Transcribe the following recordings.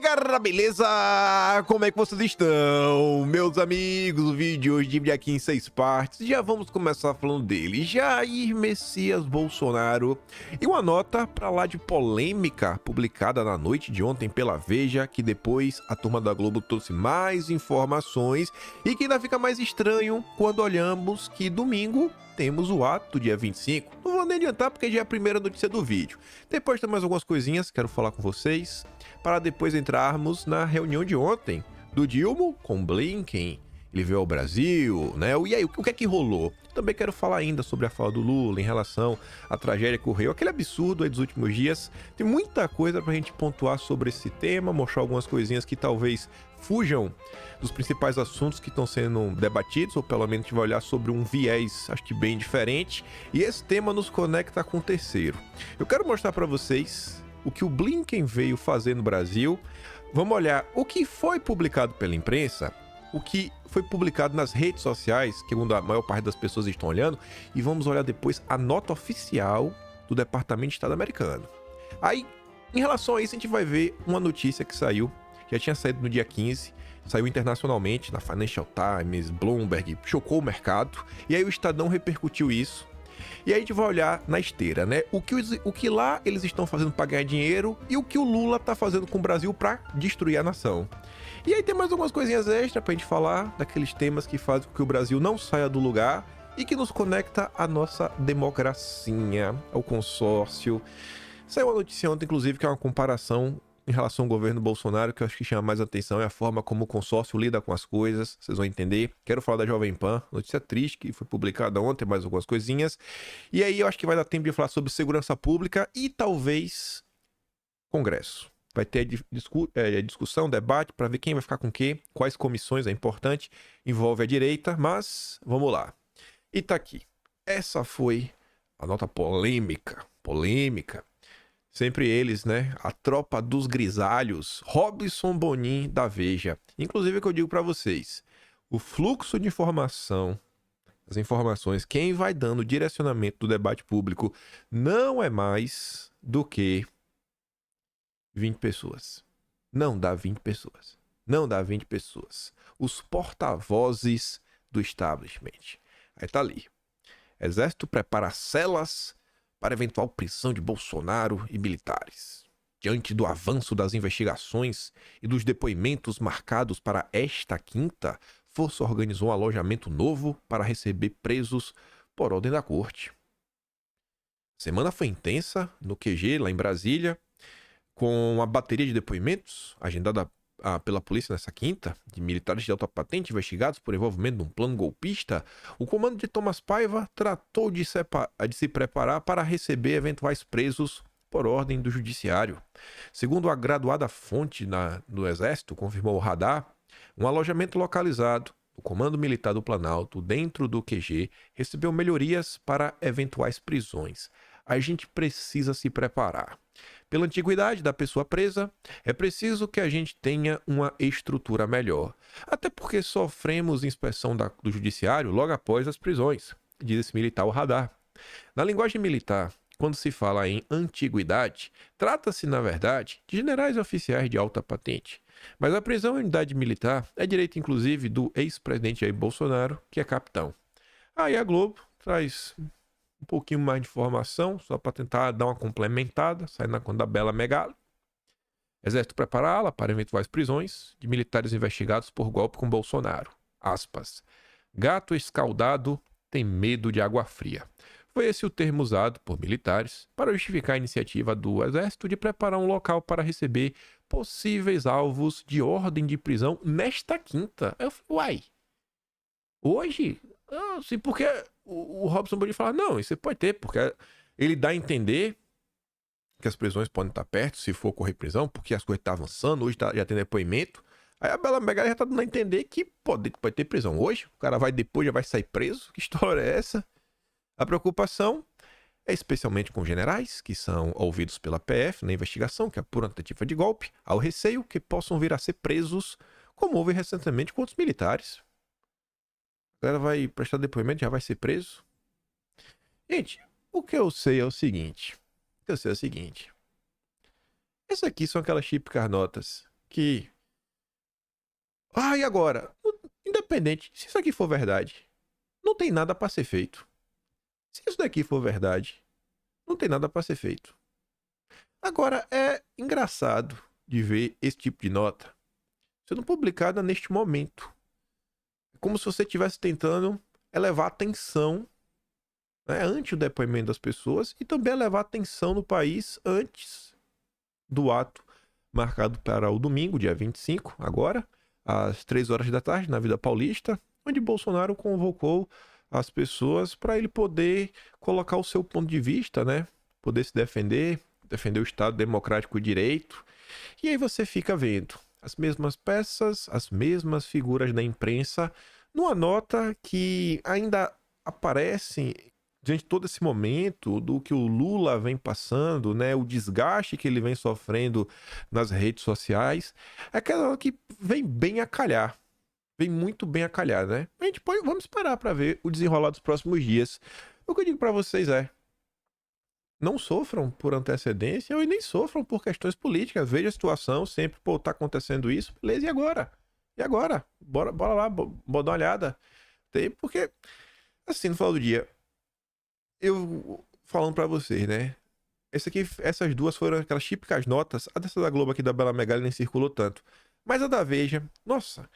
galera, beleza? Como é que vocês estão? Meus amigos, o vídeo de hoje divide aqui em 6 partes. Já vamos começar falando dele, Jair Messias Bolsonaro. E uma nota pra lá de polêmica publicada na noite de ontem pela Veja, que depois a turma da Globo trouxe mais informações e que ainda fica mais estranho quando olhamos que domingo temos o ato do dia 25. Não vou nem adiantar porque já é a primeira notícia do vídeo. Depois tem mais algumas coisinhas que quero falar com vocês, para depois entrarmos na reunião de ontem do Dilma com Blinken. Ele veio ao Brasil, né? E aí, o que é que rolou? Também quero falar ainda sobre a fala do Lula em relação à tragédia que ocorreu, aquele absurdo aí dos últimos dias. Tem muita coisa pra gente pontuar sobre esse tema, mostrar algumas coisinhas que talvez fujam dos principais assuntos que estão sendo debatidos, ou pelo menos a gente vai olhar sobre um viés, acho que bem diferente. E esse tema nos conecta com o terceiro. Eu quero mostrar pra vocês o que o Blinken veio fazer no Brasil. Vamos olhar o que foi publicado pela imprensa, o que foi publicado nas redes sociais, que a maior parte das pessoas estão olhando, e vamos olhar depois a nota oficial do Departamento de Estado americano. Aí, em relação a isso, a gente vai ver uma notícia que saiu, já tinha saído no dia 15, saiu internacionalmente, na Financial Times, Bloomberg, chocou o mercado, e aí o Estadão repercutiu isso. E aí a gente vai olhar na esteira, né? O que lá eles estão fazendo para ganhar dinheiro e o que o Lula tá fazendo com o Brasil para destruir a nação. E aí tem mais algumas coisinhas extras pra gente falar, daqueles temas que fazem com que o Brasil não saia do lugar e que nos conecta à nossa democracia, ao consórcio. Saiu uma notícia ontem, inclusive, que é uma comparação em relação ao governo Bolsonaro, que eu acho que chama mais atenção, é a forma como o consórcio lida com as coisas, vocês vão entender. Quero falar da Jovem Pan, notícia triste que foi publicada ontem, mais algumas coisinhas. E aí eu acho que vai dar tempo de falar sobre segurança pública e talvez Congresso. Vai ter discussão, debate, para ver quem vai ficar com o quê, quais comissões é importante, envolve a direita, mas vamos lá. E tá aqui. Essa foi a nota polêmica. Sempre eles, né? A tropa dos grisalhos, Robson Bonin da Veja. Inclusive, é o que eu digo para vocês: o fluxo de informação, as informações, quem vai dando o direcionamento do debate público não é mais do que 20 pessoas. Não dá 20 pessoas. Não dá 20 pessoas. Os porta-vozes do establishment. Aí tá ali. Exército prepara celas para eventual prisão de Bolsonaro e militares. Diante do avanço das investigações e dos depoimentos marcados para esta quinta, Força organizou um alojamento novo para receber presos por ordem da corte. Semana foi intensa no QG, lá em Brasília, com uma bateria de depoimentos agendada pela polícia nessa quinta, de militares de alta patente investigados por envolvimento num plano golpista. O comando de Thomas Paiva tratou de se preparar para receber eventuais presos por ordem do judiciário. Segundo a graduada fonte do Exército, confirmou o radar, um alojamento localizado no Comando Militar do Planalto, dentro do QG, recebeu melhorias para eventuais prisões. A gente precisa se preparar. Pela antiguidade da pessoa presa, é preciso que a gente tenha uma estrutura melhor. Até porque sofremos inspeção do judiciário logo após as prisões, diz esse militar ao radar. Na linguagem militar, quando se fala em antiguidade, trata-se, na verdade, de generais e oficiais de alta patente. Mas a prisão em unidade militar é direito, inclusive, do ex-presidente Jair Bolsonaro, que é capitão. Aí a Globo traz um pouquinho mais de informação, só para tentar dar uma complementada, sair na conta da Bela Megali. Exército prepara ala para eventuais prisões de militares investigados por golpe com Bolsonaro. Aspas. Gato escaldado tem medo de água fria. Foi esse o termo usado por militares para justificar a iniciativa do Exército de preparar um local para receber possíveis alvos de ordem de prisão nesta quinta. Eu falei, uai, hoje? Assim, porque o Robson pode falar, não, isso pode ter, porque ele dá a entender que as prisões podem estar perto, se for ocorrer prisão, porque as coisas estão avançando, hoje já tem depoimento. Aí a Bela Megali já tá dando a entender que pode ter prisão hoje, o cara vai depois, já vai sair preso, que história é essa? A preocupação é especialmente com generais, que são ouvidos pela PF na investigação, que apura a tentativa de golpe, ao receio que possam vir a ser presos, como houve recentemente com outros militares. A galera vai prestar depoimento, já vai ser preso. Gente, o que eu sei é o seguinte. Essas aqui são aquelas típicas notas que... Ah, e agora? Independente, se isso aqui for verdade, não tem nada pra ser feito. Se isso daqui for verdade, não tem nada pra ser feito. Agora, é engraçado de ver esse tipo de nota sendo publicada neste momento. É como se você estivesse tentando elevar a atenção, né, ante o depoimento das pessoas e também elevar a atenção no país antes do ato marcado para o domingo, dia 25, agora, às 3 horas da tarde, na Vida Paulista, onde Bolsonaro convocou as pessoas para ele poder colocar o seu ponto de vista, né? Poder se defender o Estado Democrático de Direito. E aí você fica vendo as mesmas peças, as mesmas figuras da imprensa, numa nota que ainda aparece diante de todo esse momento do que o Lula vem passando, né, o desgaste que ele vem sofrendo nas redes sociais, é aquela que vem bem a calhar, vem muito bem a calhar, né? A gente vamos esperar para ver o desenrolar dos próximos dias. O que eu digo para vocês é: não sofram por antecedência ou nem sofram por questões políticas. Veja a situação, sempre, pô, tá acontecendo isso, beleza, e agora? E agora? Bora lá, bora dar uma olhada. Porque, assim, no final do dia, eu falando pra vocês, né? Essas duas foram aquelas típicas notas. A dessa da Globo aqui da Bela Megali nem circulou tanto. Mas a da Veja, nossa,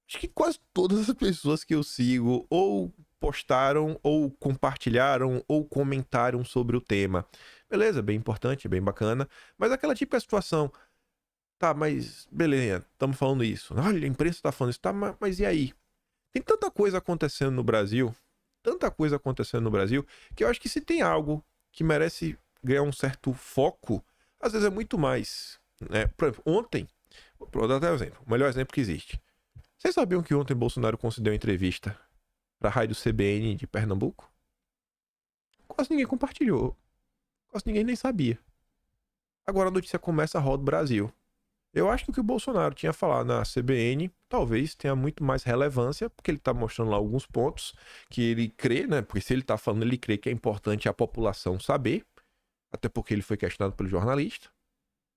acho que quase todas as pessoas que eu sigo ou postaram, ou compartilharam, ou comentaram sobre o tema. Beleza, bem importante, bem bacana. Mas aquela típica situação, tá, mas beleza, estamos falando isso. Olha, a imprensa tá falando isso, tá, mas e aí? Tem tanta coisa acontecendo no Brasil, que eu acho que se tem algo que merece ganhar um certo foco, às vezes é muito mais, né? Por exemplo, ontem, vou dar até um exemplo, o melhor exemplo que existe. Vocês sabiam que ontem Bolsonaro concedeu entrevista para a rádio CBN de Pernambuco? Quase ninguém compartilhou, quase ninguém nem sabia. Agora a notícia começa a roda do Brasil. Eu acho que o que o Bolsonaro tinha falado na CBN talvez tenha muito mais relevância, porque ele está mostrando lá alguns pontos que ele crê, né? Porque se ele está falando, ele crê que é importante a população saber, até porque ele foi questionado pelo jornalista.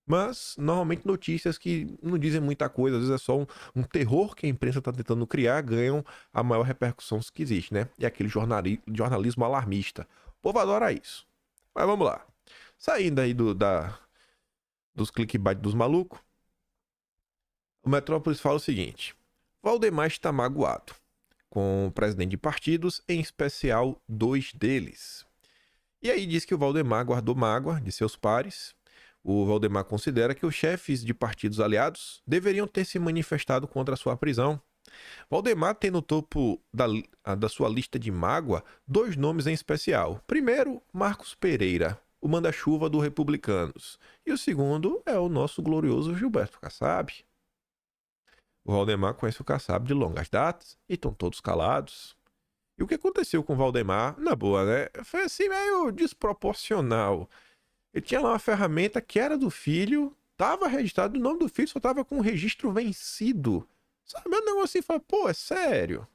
Mas, normalmente, notícias que não dizem muita coisa, às vezes é só um terror que a imprensa está tentando criar, ganham a maior repercussão que existe, né? E aquele jornalismo alarmista. O povo adora isso. Mas vamos lá. Saindo aí dos clickbait dos malucos, o Metrópolis fala o seguinte: Valdemar está magoado com o presidente de partidos, em especial 2 deles. E aí diz que o Valdemar guardou mágoa de seus pares. O Valdemar considera que os chefes de partidos aliados deveriam ter se manifestado contra a sua prisão. Valdemar tem no topo da sua lista de mágoa 2 nomes em especial. Primeiro, Marcos Pereira, o manda-chuva do Republicanos. E o segundo é o nosso glorioso Gilberto Kassab. O Valdemar conhece o Kassab de longas datas e estão todos calados. E o que aconteceu com o Valdemar, na boa, né? Foi assim meio desproporcional. Ele tinha lá uma ferramenta que era do filho, tava registrado, o nome do filho só tava com o registro vencido. Sabe, um negócio assim, fala, pô, é sério?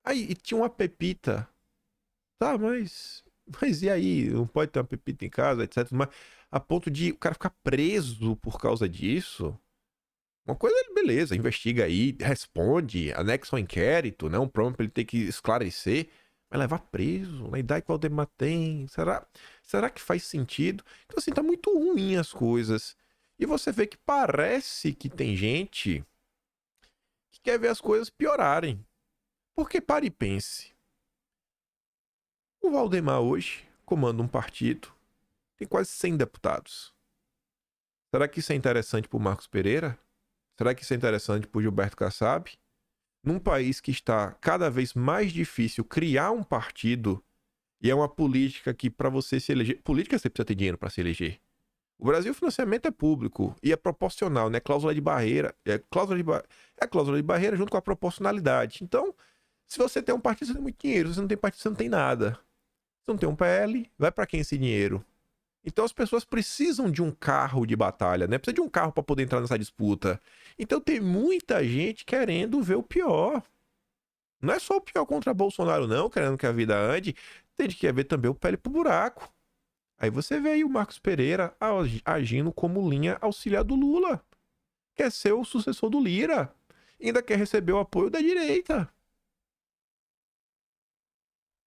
Aí e tinha uma pepita. Tá, mas e aí? Não pode ter uma pepita em casa, etc. Mas a ponto de o cara ficar preso por causa disso. Uma coisa, beleza, investiga aí, responde, anexa ao inquérito, né? Um problema pra ele ter que esclarecer. Vai levar preso, na idade que o Valdemar tem. Será que faz sentido? Então, assim, tá muito ruim as coisas. E você vê que parece que tem gente que quer ver as coisas piorarem. Porque pare e pense. O Valdemar hoje comanda um partido, tem quase 100 deputados. Será que isso é interessante pro Marcos Pereira? Será que isso é interessante pro Gilberto Kassab? Num país que está cada vez mais difícil criar um partido, e é uma política que, para você se eleger, política você precisa ter dinheiro para se eleger. O Brasil, o financiamento é público e é proporcional, né? Cláusula de barreira, é a cláusula de barreira junto com a proporcionalidade. Então, se você tem um partido, você tem muito dinheiro. Se você não tem partido, você não tem nada. Se não tem um PL, vai para quem esse dinheiro? Então as pessoas precisam de um carro de batalha, né? Precisa de um carro para poder entrar nessa disputa. Então tem muita gente querendo ver o pior. Não é só o pior contra Bolsonaro, não, querendo que a vida ande. Tem gente que quer ver também o pele pro buraco. Aí você vê aí o Marcos Pereira agindo como linha auxiliar do Lula. quer ser o sucessor do Lira. Ainda quer receber o apoio da direita.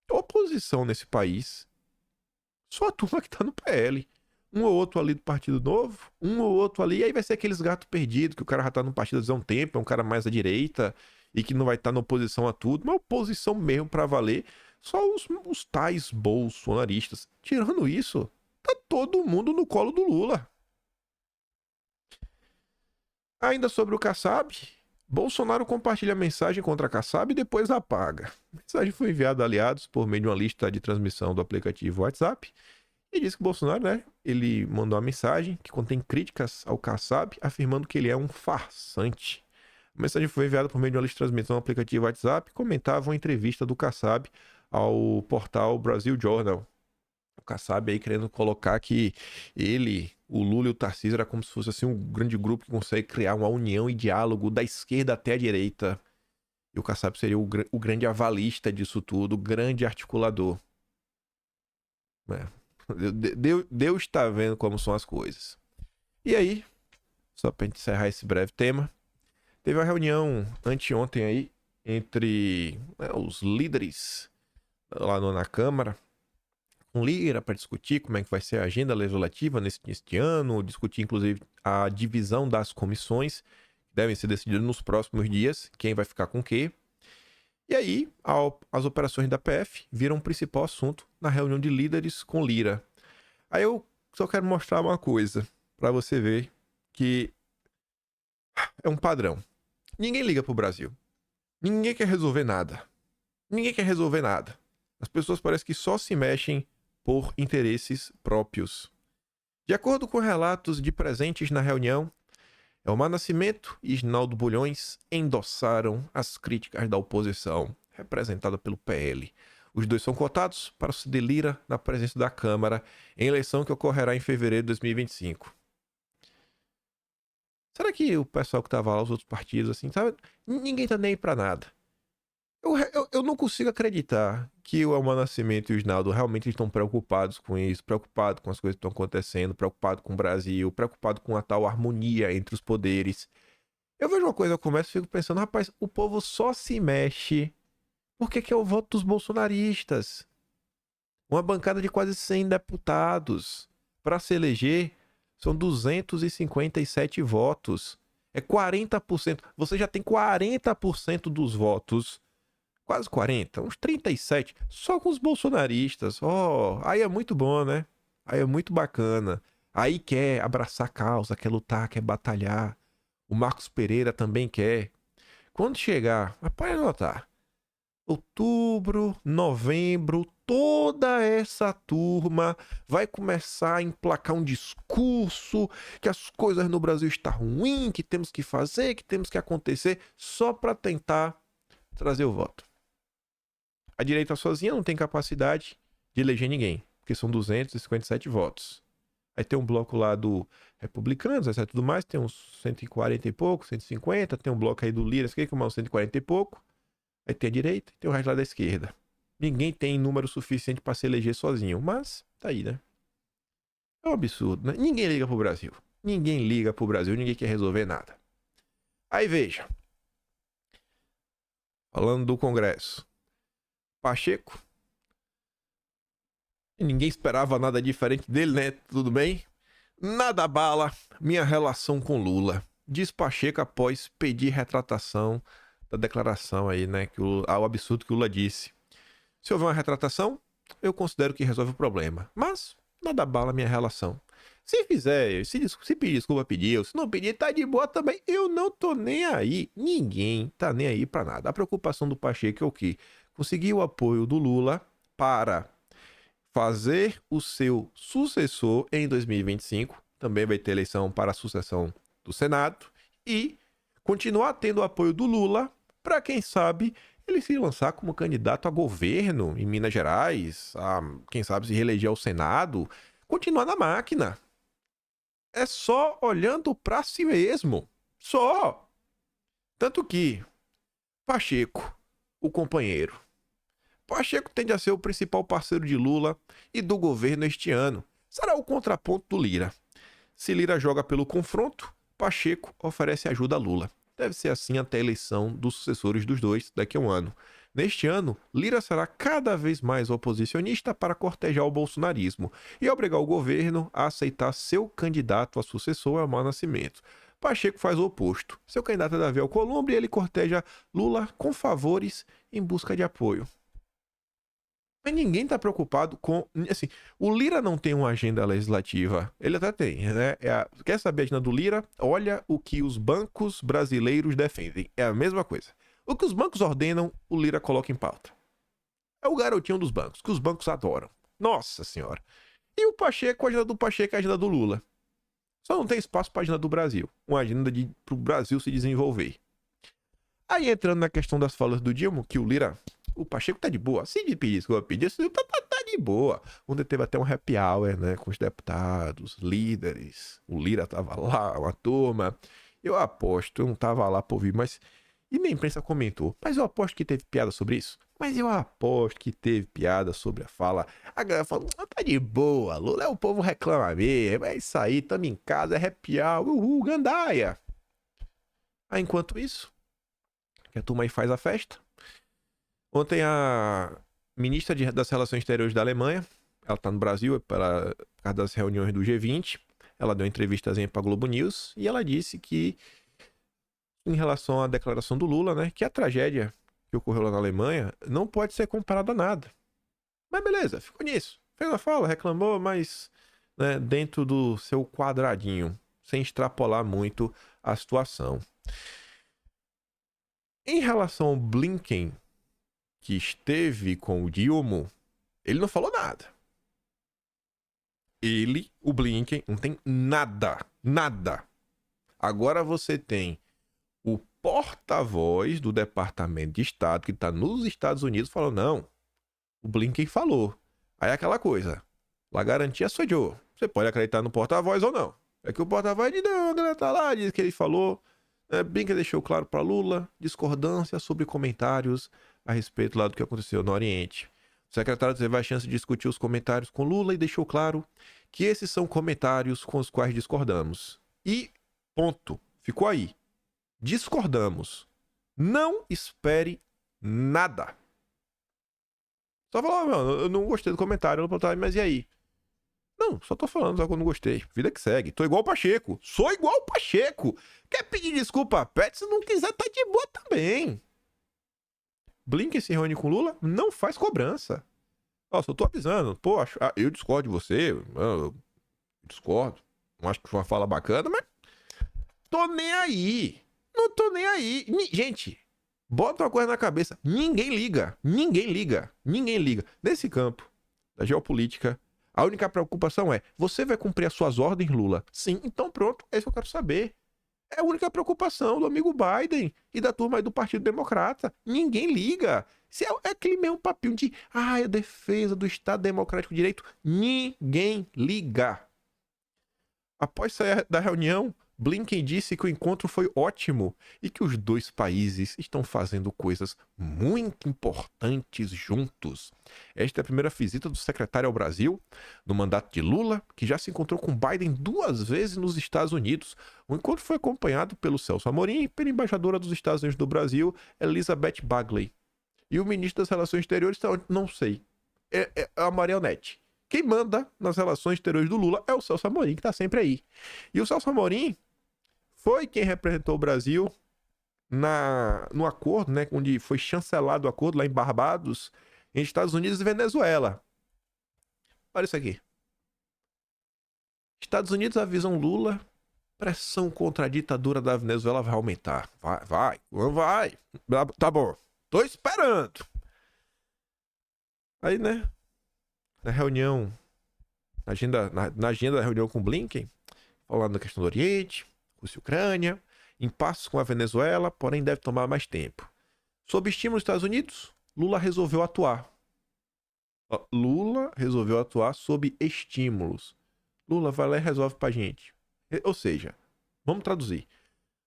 Oposição nesse país. Só a turma que tá no PL. Um ou outro ali do Partido Novo, um ou outro ali, e aí vai ser aqueles gatos perdidos, que o cara já tá no partido há um tempo, é um cara mais à direita, e que não vai estar na oposição a tudo, mas oposição mesmo pra valer, só os tais bolsonaristas. Tirando isso, tá todo mundo no colo do Lula. Ainda sobre o Kassab, Bolsonaro compartilha a mensagem contra a Kassab e depois apaga. A mensagem foi enviada a aliados por meio de uma lista de transmissão do aplicativo WhatsApp e diz que Bolsonaro, ele mandou uma mensagem que contém críticas ao Kassab, afirmando que ele é um farsante. A mensagem foi enviada por meio de uma lista de transmissão do aplicativo WhatsApp e comentava uma entrevista do Kassab ao portal Brasil Journal. O Kassab aí querendo colocar que ele, o Lula e o Tarcísio era como se fosse assim um grande grupo que consegue criar uma união e diálogo da esquerda até a direita. E o Kassab seria o grande avalista disso tudo, o grande articulador. Deus está vendo como são as coisas. E aí, só pra gente encerrar esse breve tema, teve uma reunião anteontem aí entre os líderes lá na Câmara, com Lira, para discutir como é que vai ser a agenda legislativa neste ano, discutir inclusive a divisão das comissões, que devem ser decididas nos próximos dias, quem vai ficar com o quê. E aí, as operações da PF viram o principal assunto na reunião de líderes com Lira. Aí eu só quero mostrar uma coisa, para você ver que é um padrão. Ninguém liga pro Brasil. Ninguém quer resolver nada. Ninguém quer resolver nada. As pessoas parecem que só se mexem por interesses próprios. De acordo com relatos de presentes na reunião, Elmar Nascimento e Isnaldo Bulhões endossaram as críticas da oposição, representada pelo PL. Os dois são cotados para suceder Lira na presença da Câmara em eleição que ocorrerá em fevereiro de 2025. Será que o pessoal que tava lá, os outros partidos, assim, sabe? Ninguém tá nem aí pra nada. Eu não consigo acreditar que o Elmar Nascimento e o Isnaldo realmente estão preocupados com isso, preocupados com as coisas que estão acontecendo, preocupados com o Brasil, preocupados com a tal harmonia entre os poderes. Eu vejo uma coisa, eu começo e fico pensando, rapaz, o povo só se mexe porque quer o voto dos bolsonaristas. Uma bancada de quase 100 deputados. Para se eleger, são 257 votos. É 40%. Você já tem 40% dos votos. Quase 40, uns 37, só com os bolsonaristas. Aí é muito bom, né? Aí é muito bacana. Aí quer abraçar a causa, quer lutar, quer batalhar. O Marcos Pereira também quer. Quando chegar, pode anotar, outubro, novembro, toda essa turma vai começar a emplacar um discurso que as coisas no Brasil estão ruins, que temos que fazer, que temos que acontecer, só para tentar trazer o voto. A direita sozinha não tem capacidade de eleger ninguém, porque são 257 votos. Aí tem um bloco lá do Republicanos, etc, tudo mais, tem uns 140 e pouco, 150, tem um bloco aí do Lira, que é uns 140 e pouco. Aí tem a direita e tem o resto lá da esquerda. Ninguém tem número suficiente para se eleger sozinho, mas tá aí, né? É um absurdo, né? Ninguém liga pro Brasil. Ninguém liga pro Brasil, ninguém quer resolver nada. Aí veja. Falando do Congresso. Pacheco. Ninguém esperava nada diferente dele, né? Tudo bem? Nada abala minha relação com Lula. Diz Pacheco após pedir retratação da declaração aí, né? Ao absurdo que o Lula disse. Se houver uma retratação, eu considero que resolve o problema. Mas nada abala minha relação. Se fizer, se pedir desculpa, pediu. Se não pedir, tá de boa também. Eu não tô nem aí. Ninguém tá nem aí pra nada. A preocupação do Pacheco é o quê? Conseguir o apoio do Lula para fazer o seu sucessor em 2025. Também vai ter eleição para a sucessão do Senado. E continuar tendo o apoio do Lula para, quem sabe, ele se lançar como candidato a governo em Minas Gerais. A, quem sabe, se reeleger ao Senado. Continuar na máquina. É só olhando para si mesmo. Só. Tanto que Pacheco, o companheiro. Pacheco tende a ser o principal parceiro de Lula e do governo este ano. Será o contraponto do Lira. Se Lira joga pelo confronto, Pacheco oferece ajuda a Lula. Deve ser assim até a eleição dos sucessores dos dois daqui a um ano. Neste ano, Lira será cada vez mais oposicionista para cortejar o bolsonarismo e obrigar o governo a aceitar seu candidato a sucessor, Elmar Nascimento. Pacheco faz o oposto. Seu candidato é Davi Alcolumbre e ele corteja Lula com favores em busca de apoio. Mas ninguém está preocupado com... Assim, o Lira não tem uma agenda legislativa. Ele até tem, né? Quer saber a agenda do Lira? Olha o que os bancos brasileiros defendem. É a mesma coisa. O que os bancos ordenam, o Lira coloca em pauta. É o garotinho dos bancos, que os bancos adoram. Nossa senhora. E o Pacheco, a agenda do Pacheco é a agenda do Lula. Só não tem espaço para a agenda do Brasil. Uma agenda para o Brasil se desenvolver. Aí entrando na questão das falas do Dilma, que o Lira... O Pacheco tá de boa. Se de pedir desculpa, tá de boa. Ontem teve até um happy hour, né? Com os deputados, líderes. O Lira tava lá, uma turma. Eu aposto, eu não tava lá pra ouvir, mas... E minha imprensa comentou. Mas eu aposto que teve piada sobre isso. Mas eu aposto que teve piada sobre a fala. A galera falou, tá de boa, Lula é o povo reclama mesmo. É isso aí, tamo em casa, é happy hour. Uhul, gandaia. Aí enquanto isso, que a turma aí faz a festa. Ontem a ministra das Relações Exteriores da Alemanha, ela tá no Brasil por causa das reuniões do G20, ela deu uma entrevistazinha pra Globo News e ela disse que, em relação à declaração do Lula, né, que a tragédia que ocorreu lá na Alemanha não pode ser comparada a nada. Mas beleza, ficou nisso. Fez a fala, reclamou, mas né, dentro do seu quadradinho, sem extrapolar muito a situação. Em relação ao Blinken, que esteve com o Dilma, ele não falou nada. O Blinken, não tem nada. Agora você tem o porta-voz do Departamento de Estado, que tá nos Estados Unidos, falou, não, o Blinken falou. Aí aquela coisa, a garantia sou eu. Você pode acreditar no porta-voz ou não. É que o porta-voz diz, não, a galera tá lá, diz que ele falou. Blinken deixou claro para Lula discordância sobre comentários a respeito lá do que aconteceu no Oriente. O secretário teve a chance de discutir os comentários com Lula e deixou claro que esses são comentários com os quais discordamos. E ponto. Ficou aí. Discordamos. Não espere nada. Só falou, eu não gostei do comentário, mas e aí? Não, só tô falando, só que eu não gostei. Vida que segue. Tô igual o Pacheco. Sou igual o Pacheco. Quer pedir desculpa, Pet? Se não quiser, tá de boa também. Blinken se reúne com Lula, não faz cobrança. Ó, só tô avisando. Pô, eu discordo de você. Eu discordo. Não acho que foi uma fala bacana, mas tô nem aí. Não tô nem aí. Gente, bota uma coisa na cabeça. Ninguém liga. Nesse campo da geopolítica, a única preocupação é, você vai cumprir as suas ordens, Lula? Sim, então pronto, é isso que eu quero saber. É a única preocupação do amigo Biden e da turma aí do Partido Democrata. Ninguém liga. Se é aquele mesmo papinho de, a defesa do Estado Democrático de Direito. Ninguém liga. Após sair da reunião, Blinken disse que o encontro foi ótimo e que os dois países estão fazendo coisas muito importantes juntos. Esta é a primeira visita do secretário ao Brasil, no mandato de Lula, que já se encontrou com Biden 2 vezes nos Estados Unidos. O encontro foi acompanhado pelo Celso Amorim e pela embaixadora dos Estados Unidos do Brasil, Elizabeth Bagley. E o ministro das Relações Exteriores, não sei, é a marionete. Quem manda nas relações exteriores do Lula é o Celso Amorim, que está sempre aí. E o Celso Amorim foi quem representou o Brasil no acordo, né, onde foi chancelado o acordo lá em Barbados, entre Estados Unidos e Venezuela. Olha isso aqui. Estados Unidos avisam Lula, pressão contra a ditadura da Venezuela vai aumentar. Vai. Tá bom, tô esperando. Aí, né, na reunião, na agenda da reunião com Blinken, falando da questão do Oriente, Rússia e Ucrânia, impasses com a Venezuela, porém deve tomar mais tempo. Sob estímulo dos Estados Unidos, Lula resolveu atuar. Lula resolveu atuar sob estímulos. Lula vai lá e resolve pra gente. Ou seja, vamos traduzir.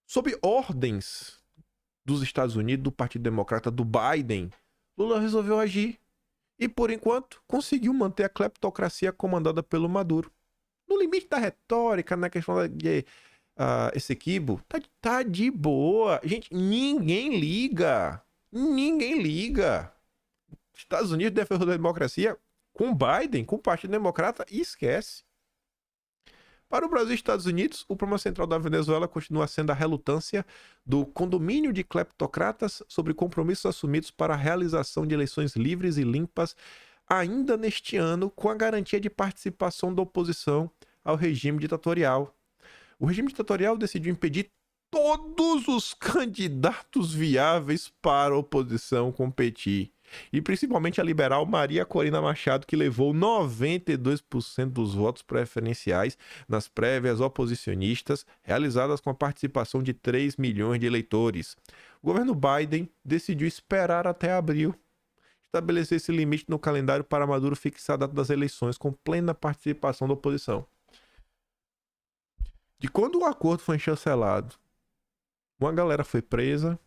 Sob ordens dos Estados Unidos, do Partido Democrata, do Biden, Lula resolveu agir. E, por enquanto, conseguiu manter a cleptocracia comandada pelo Maduro. No limite da retórica, na questão de esse Essequibo, tá de boa. Gente, ninguém liga. Ninguém liga. Estados Unidos defendeu a democracia com Biden, com o Partido Democrata, e esquece. Para o Brasil e Estados Unidos, o problema central da Venezuela continua sendo a relutância do condomínio de cleptocratas sobre compromissos assumidos para a realização de eleições livres e limpas ainda neste ano, com a garantia de participação da oposição ao regime ditatorial. O regime ditatorial decidiu impedir todos os candidatos viáveis para a oposição competir. E principalmente a liberal Maria Corina Machado, que levou 92% dos votos preferenciais nas prévias oposicionistas, realizadas com a participação de 3 milhões de eleitores. O governo Biden decidiu esperar até abril, estabelecer esse limite no calendário para Maduro fixar a data das eleições com plena participação da oposição. De quando o acordo foi chancelado, uma galera foi presa,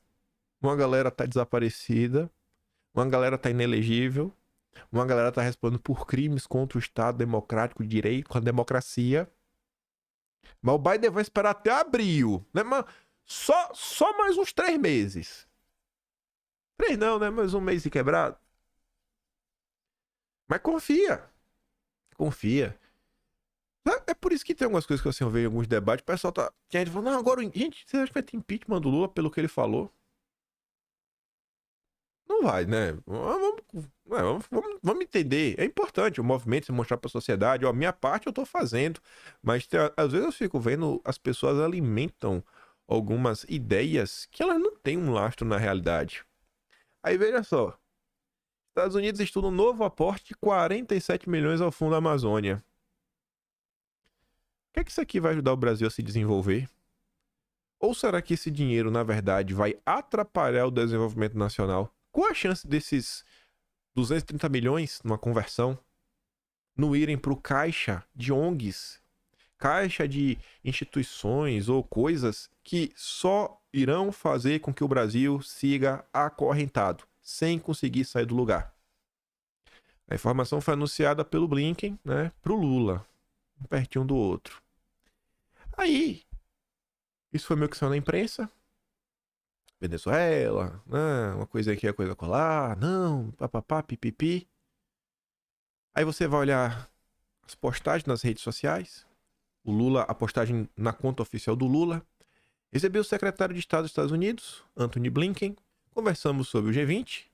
uma galera tá desaparecida, uma galera tá inelegível, uma galera tá respondendo por crimes contra o Estado democrático, de direito, com a democracia. Mas o Biden vai esperar até abril, né? Mas só mais uns 3 meses. 3 não, né? Mais um mês e quebrado. Mas confia. Confia. É por isso que tem algumas coisas que assim, eu vejo em alguns debates, o pessoal tá. Tem gente falando, não, agora, gente, você acha que vai ter impeachment do Lula pelo que ele falou? Não vai, né? Vamos entender. É importante o movimento se mostrar para a sociedade. Ó, a minha parte eu tô fazendo. Mas às vezes eu fico vendo as pessoas alimentam algumas ideias que elas não têm um lastro na realidade. Aí veja só. Estados Unidos estuda um novo aporte de 47 milhões ao Fundo da Amazônia. O que é que isso aqui vai ajudar o Brasil a se desenvolver? Ou será que esse dinheiro, na verdade, vai atrapalhar o desenvolvimento nacional? Qual a chance desses 230 milhões numa conversão não irem para o caixa de ONGs, caixa de instituições ou coisas que só irão fazer com que o Brasil siga acorrentado, sem conseguir sair do lugar? A informação foi anunciada pelo Blinken, né, pro Lula, um pertinho do outro. Aí, isso foi meio que saiu na imprensa. Venezuela, né, uma coisa aqui, a coisa colar, não, papapá, pipipi. Aí você vai olhar as postagens nas redes sociais. O Lula, a postagem na conta oficial do Lula. Recebeu o secretário de Estado dos Estados Unidos, Antony Blinken. Conversamos sobre o G20,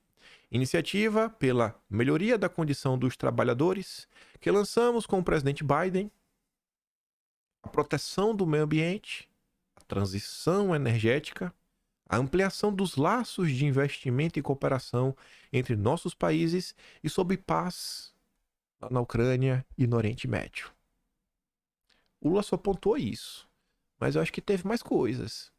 iniciativa pela melhoria da condição dos trabalhadores, que lançamos com o presidente Biden, a proteção do meio ambiente, a transição energética, a ampliação dos laços de investimento e cooperação entre nossos países e sobre paz na Ucrânia e no Oriente Médio. O Lula só pontuou isso, mas eu acho que teve mais coisas.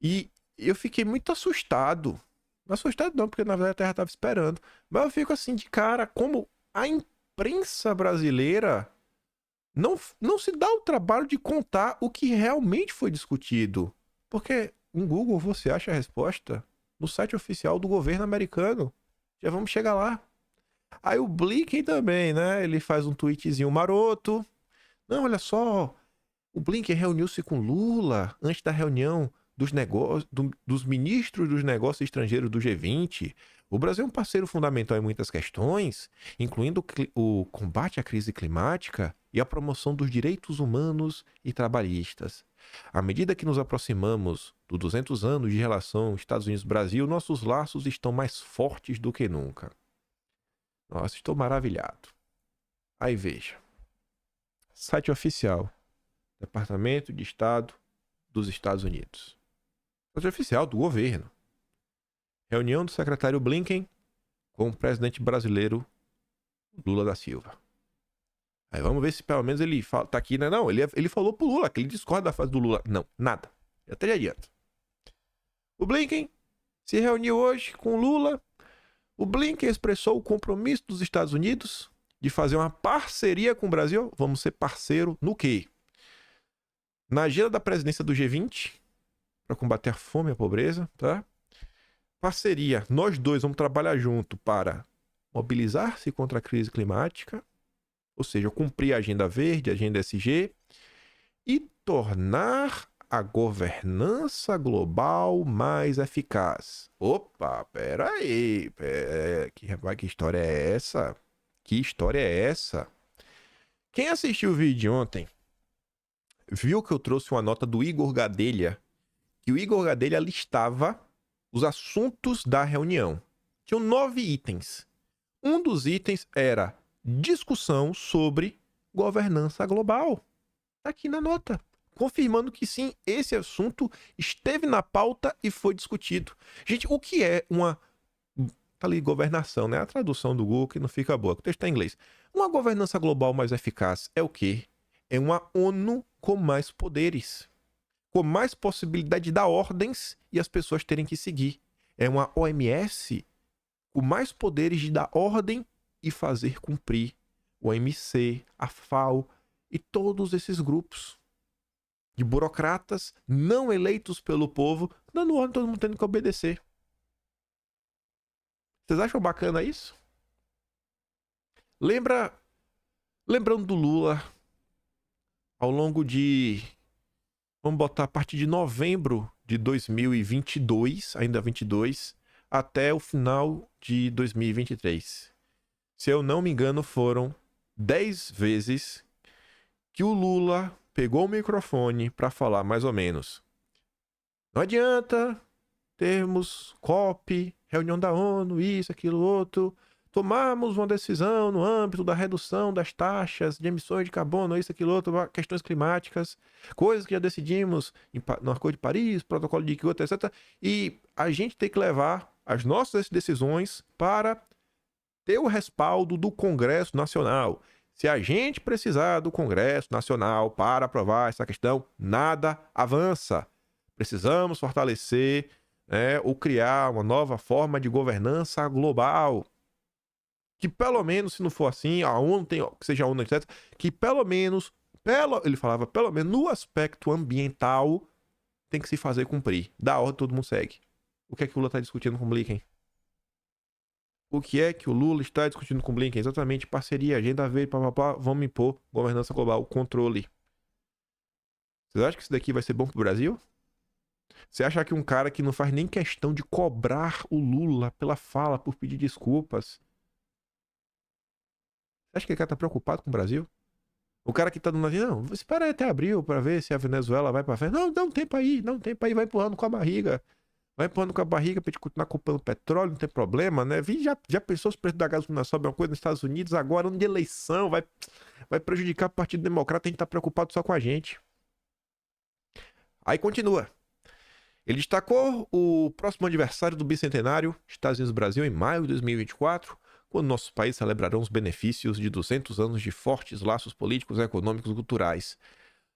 E eu fiquei muito assustado. Não assustado não, porque na verdade a Terra estava esperando. Mas eu fico assim de cara, como a imprensa brasileira não se dá o trabalho de contar o que realmente foi discutido. Porque no Google você acha a resposta no site oficial do governo americano. Já vamos chegar lá. Aí o Blinken também, né? Ele faz um tweetzinho maroto. Não, olha só. O Blinken reuniu-se com Lula antes da reunião dos ministros dos negócios estrangeiros do G20. O Brasil é um parceiro fundamental em muitas questões, incluindo o combate à crise climática e a promoção dos direitos humanos e trabalhistas. À medida que nos aproximamos dos 200 anos de relação Estados Unidos-Brasil, nossos laços estão mais fortes do que nunca. Nossa, estou maravilhado. Aí veja. Site oficial. Departamento de Estado dos Estados Unidos. Site oficial do governo. Reunião do secretário Blinken com o presidente brasileiro Lula da Silva. Aí vamos ver se pelo menos ele tá aqui, né? Não, ele falou pro Lula que ele discorda da fase do Lula. Não, nada. Eu até adianto. O Blinken se reuniu hoje com o Lula. O Blinken expressou o compromisso dos Estados Unidos de fazer uma parceria com o Brasil. Vamos ser parceiro no quê? Na agenda da presidência do G20, para combater a fome e a pobreza, tá? Parceria, nós dois vamos trabalhar junto para mobilizar-se contra a crise climática, ou seja, cumprir a agenda verde, a agenda SG, e tornar a governança global mais eficaz. Opa, pera aí. Que história é essa? Que história é essa? Quem assistiu o vídeo de ontem viu que eu trouxe uma nota do Igor Gadelha, que o Igor Gadelha listava os assuntos da reunião. Tinham 9 itens. Um dos itens era discussão sobre governança global. Tá aqui na nota, confirmando que sim, esse assunto esteve na pauta e foi discutido. Gente, o que é uma... Tá ali, governação, né? A tradução do Google que não fica boa, o texto tá em inglês. Uma governança global mais eficaz é o quê? É uma ONU com mais poderes, com mais possibilidade de dar ordens e as pessoas terem que seguir. É uma OMS com mais poderes de dar ordem e fazer cumprir. O OMC, a FAO e todos esses grupos de burocratas não eleitos pelo povo, dando ordem, todo mundo tendo que obedecer. Vocês acham bacana isso? Lembrando do Lula, ao longo de... Vamos botar a partir de novembro de 2022, ainda 22, até o final de 2023. Se eu não me engano, foram 10 vezes que o Lula pegou o microfone para falar mais ou menos: não adianta termos COP, reunião da ONU, isso, aquilo, outro, tomarmos uma decisão no âmbito da redução das taxas de emissões de carbono, isso, aquilo, outro, questões climáticas, coisas que já decidimos no Acordo de Paris, protocolo de Kyoto, etc. E a gente tem que levar as nossas decisões para ter o respaldo do Congresso Nacional. Se a gente precisar do Congresso Nacional para aprovar essa questão, nada avança. Precisamos fortalecer, ou criar uma nova forma de governança global. Que pelo menos, se não for assim, a ONU tem, que seja a ONU, etc., que pelo menos, ele falava, pelo menos no aspecto ambiental, tem que se fazer cumprir. Da ordem, todo mundo segue. O que é que o Lula está discutindo com o Blinken? O que é que o Lula está discutindo com o Blinken? Exatamente, parceria, agenda verde, papapá, vamos impor governança global, controle. Vocês acham que isso daqui vai ser bom pro Brasil? Você acha que um cara que não faz nem questão de cobrar o Lula pela fala, por pedir desculpas, você acha que ele tá preocupado com o Brasil? O cara que tá dando assim, não, espera aí até abril pra ver se a Venezuela vai pra frente. Não, dá um tempo aí, vai empurrando com a barriga. Vai empurrando com a barriga pra gente continuar comprando petróleo, não tem problema, né? Já pensou se o preço da gasolina sobe uma coisa nos Estados Unidos, agora, ano de eleição, vai prejudicar o Partido Democrata, a gente tá preocupado só com a gente. Aí continua. Ele destacou o próximo aniversário do bicentenário, Estados Unidos-Brasil, em maio de 2024, quando nossos países celebrarão os benefícios de 200 anos de fortes laços políticos, econômicos e culturais.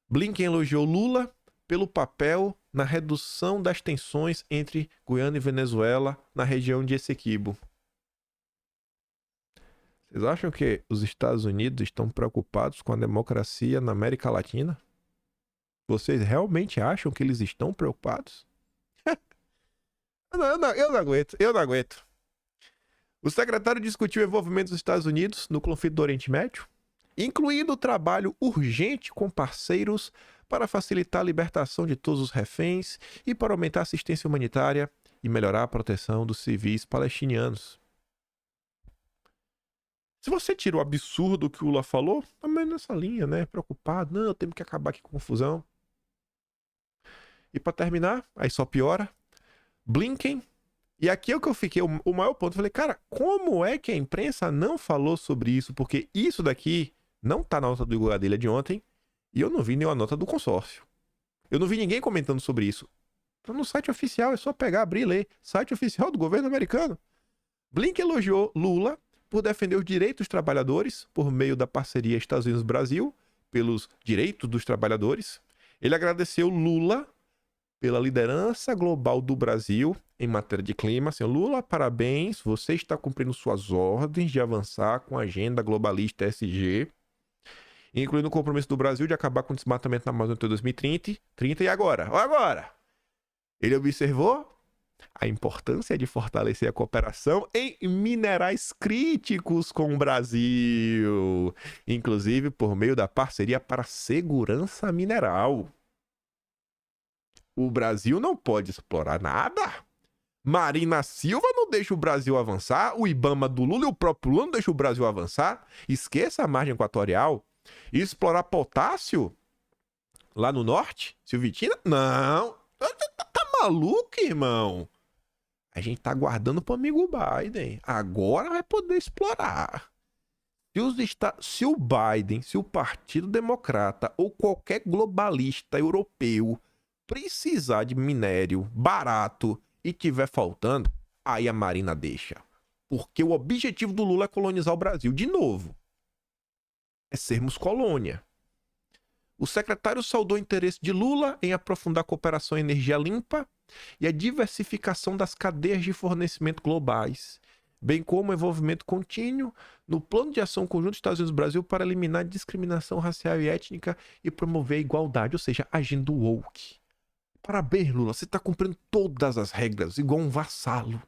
Blinken elogiou Lula pelo papel na redução das tensões entre Guiana e Venezuela na região de Essequibo. Vocês acham que os Estados Unidos estão preocupados com a democracia na América Latina? Vocês realmente acham que eles estão preocupados? Eu não aguento. O secretário discutiu o envolvimento dos Estados Unidos no conflito do Oriente Médio, incluindo o trabalho urgente com parceiros para facilitar a libertação de todos os reféns e para aumentar a assistência humanitária e melhorar a proteção dos civis palestinianos. Se você tira o absurdo que o Lula falou, também nessa linha, né? Preocupado, não, temos que acabar aqui com confusão. E para terminar, aí só piora, Blinken. E aqui é o que eu fiquei, o maior ponto, eu falei, cara, como é que a imprensa não falou sobre isso? Porque isso daqui não tá na nota do Igor Gadelha de ontem, e eu não vi nenhuma nota do consórcio. Eu não vi ninguém comentando sobre isso. Tá no site oficial, é só pegar, abrir e ler. Site oficial do governo americano. Blinken elogiou Lula por defender os direitos dos trabalhadores por meio da parceria Estados Unidos-Brasil, pelos direitos dos trabalhadores. Ele agradeceu Lula pela liderança global do Brasil em matéria de clima. Senhor Lula, parabéns, você está cumprindo suas ordens de avançar com a agenda globalista ESG, incluindo o compromisso do Brasil de acabar com o desmatamento na Amazônia até 2030. E agora? Ele observou a importância de fortalecer a cooperação em minerais críticos com o Brasil, inclusive por meio da parceria para segurança mineral. o Brasil não pode explorar nada. Marina Silva não deixa o Brasil avançar, o Ibama do Lula e o próprio Lula não deixa o Brasil avançar. Esqueça a margem equatorial. E explorar potássio lá no norte, Silvitina? Não. Tá maluco, irmão? A gente tá aguardando pro amigo Biden. Agora vai poder explorar. Se o Biden, se o Partido Democrata ou qualquer globalista europeu precisar de minério barato e tiver faltando, aí a Marina deixa. Porque o objetivo do Lula é colonizar o Brasil de novo. É sermos colônia. O secretário saudou o interesse de Lula em aprofundar a cooperação em energia limpa e a diversificação das cadeias de fornecimento globais, bem como o envolvimento contínuo no plano de ação conjunto dos Estados Unidos e do Brasil para eliminar a discriminação racial e étnica e promover a igualdade, ou seja, agindo woke. Parabéns, Lula, você está cumprindo todas as regras, igual um vassalo.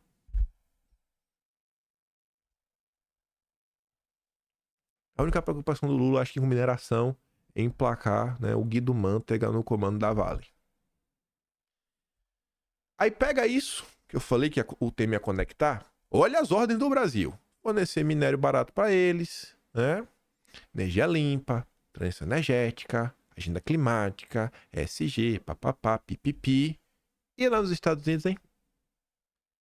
A única preocupação do Lula, acho que com mineração, é emplacar, né, o Guido Mantega no comando da Vale. Aí pega isso, que eu falei que o tema ia conectar, olha as ordens do Brasil. Fornecer minério barato para eles, né? Energia limpa, transição energética, agenda climática, ESG, papapá, pipipi. E lá nos Estados Unidos, hein?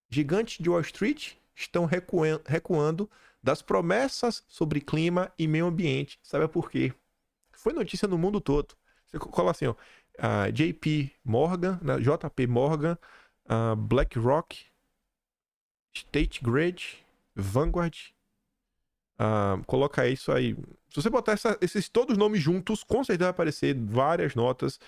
Gigantes de Wall Street estão recuando das promessas sobre clima e meio ambiente. Sabe por quê? Foi notícia no mundo todo. Você coloca assim, ó, JP Morgan, JP Morgan, BlackRock, State Grid, Vanguard. Coloca isso aí. Se você botar esses todos os nomes juntos, com certeza vai aparecer várias notas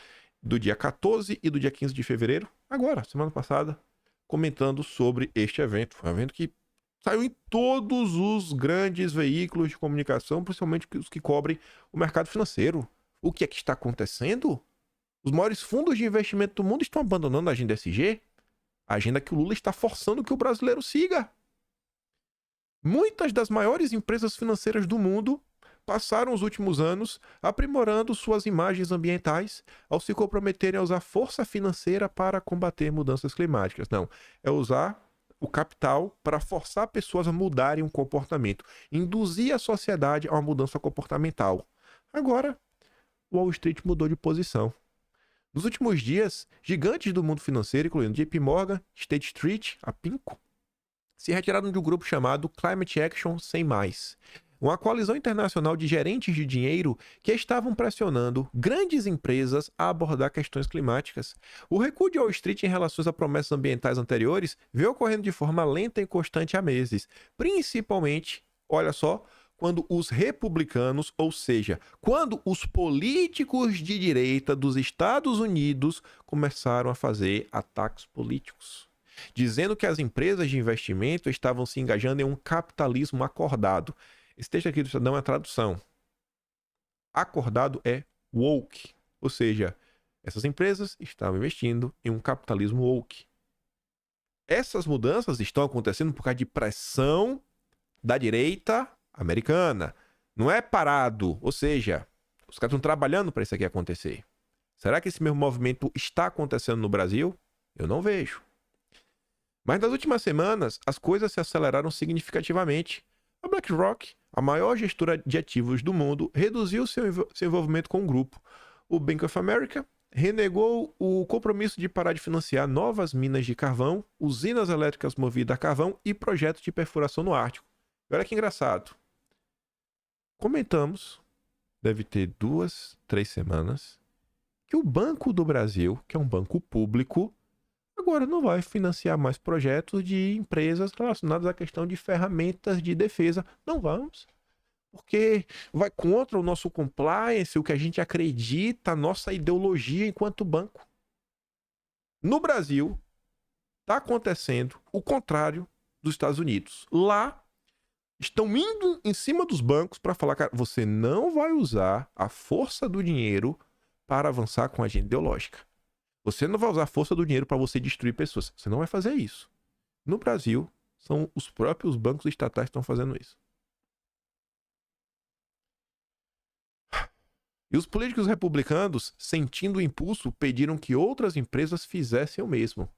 do dia 14 e do dia 15 de fevereiro, agora, semana passada, comentando sobre este evento. Foi um evento que saiu em todos os grandes veículos de comunicação, principalmente os que cobrem o mercado financeiro. O que é que está acontecendo? Os maiores fundos de investimento do mundo estão abandonando a agenda ESG, a agenda que o Lula está forçando que o brasileiro siga. Muitas das maiores empresas financeiras do mundo passaram os últimos anos aprimorando suas imagens ambientais ao se comprometerem a usar força financeira para combater mudanças climáticas. Não, é usar o capital para forçar pessoas a mudarem um comportamento, induzir a sociedade a uma mudança comportamental. Agora, Wall Street mudou de posição. Nos últimos dias, gigantes do mundo financeiro, incluindo JP Morgan, State Street, a Pinco, se retiraram de um grupo chamado Climate Action 100+, uma coalizão internacional de gerentes de dinheiro que estavam pressionando grandes empresas a abordar questões climáticas. O recuo de Wall Street em relação a promessas ambientais anteriores veio ocorrendo de forma lenta e constante há meses, principalmente, olha só, quando os republicanos, ou seja, quando os políticos de direita dos Estados Unidos começaram a fazer ataques políticos, dizendo que as empresas de investimento estavam se engajando em um capitalismo acordado. Esse texto aqui do Estadão é a tradução. Acordado é woke, ou seja, essas empresas estavam investindo em um capitalismo woke. Essas mudanças estão acontecendo por causa de pressão da direita americana. Não é parado, ou seja, os caras estão trabalhando para isso aqui acontecer. Será que esse mesmo movimento está acontecendo no Brasil? Eu não vejo. Mas nas últimas semanas, as coisas se aceleraram significativamente. A BlackRock, a maior gestora de ativos do mundo, reduziu seu envolvimento com o grupo. O Bank of America renegou o compromisso de parar de financiar novas minas de carvão, usinas elétricas movidas a carvão e projetos de perfuração no Ártico. Olha que engraçado. Comentamos, deve ter 2, 3 semanas, que o Banco do Brasil, que é um banco público, agora não vai financiar mais projetos de empresas relacionadas à questão de ferramentas de defesa. Não vamos. Porque vai contra o nosso compliance, o que a gente acredita, a nossa ideologia enquanto banco. No Brasil, está acontecendo o contrário dos Estados Unidos. Lá, estão indo em cima dos bancos para falar, cara, você não vai usar a força do dinheiro para avançar com a agenda ideológica. Você não vai usar a força do dinheiro para você destruir pessoas. Você não vai fazer isso. No Brasil, são os próprios bancos estatais que estão fazendo isso. E os políticos republicanos, sentindo o impulso, pediram que outras empresas fizessem o mesmo.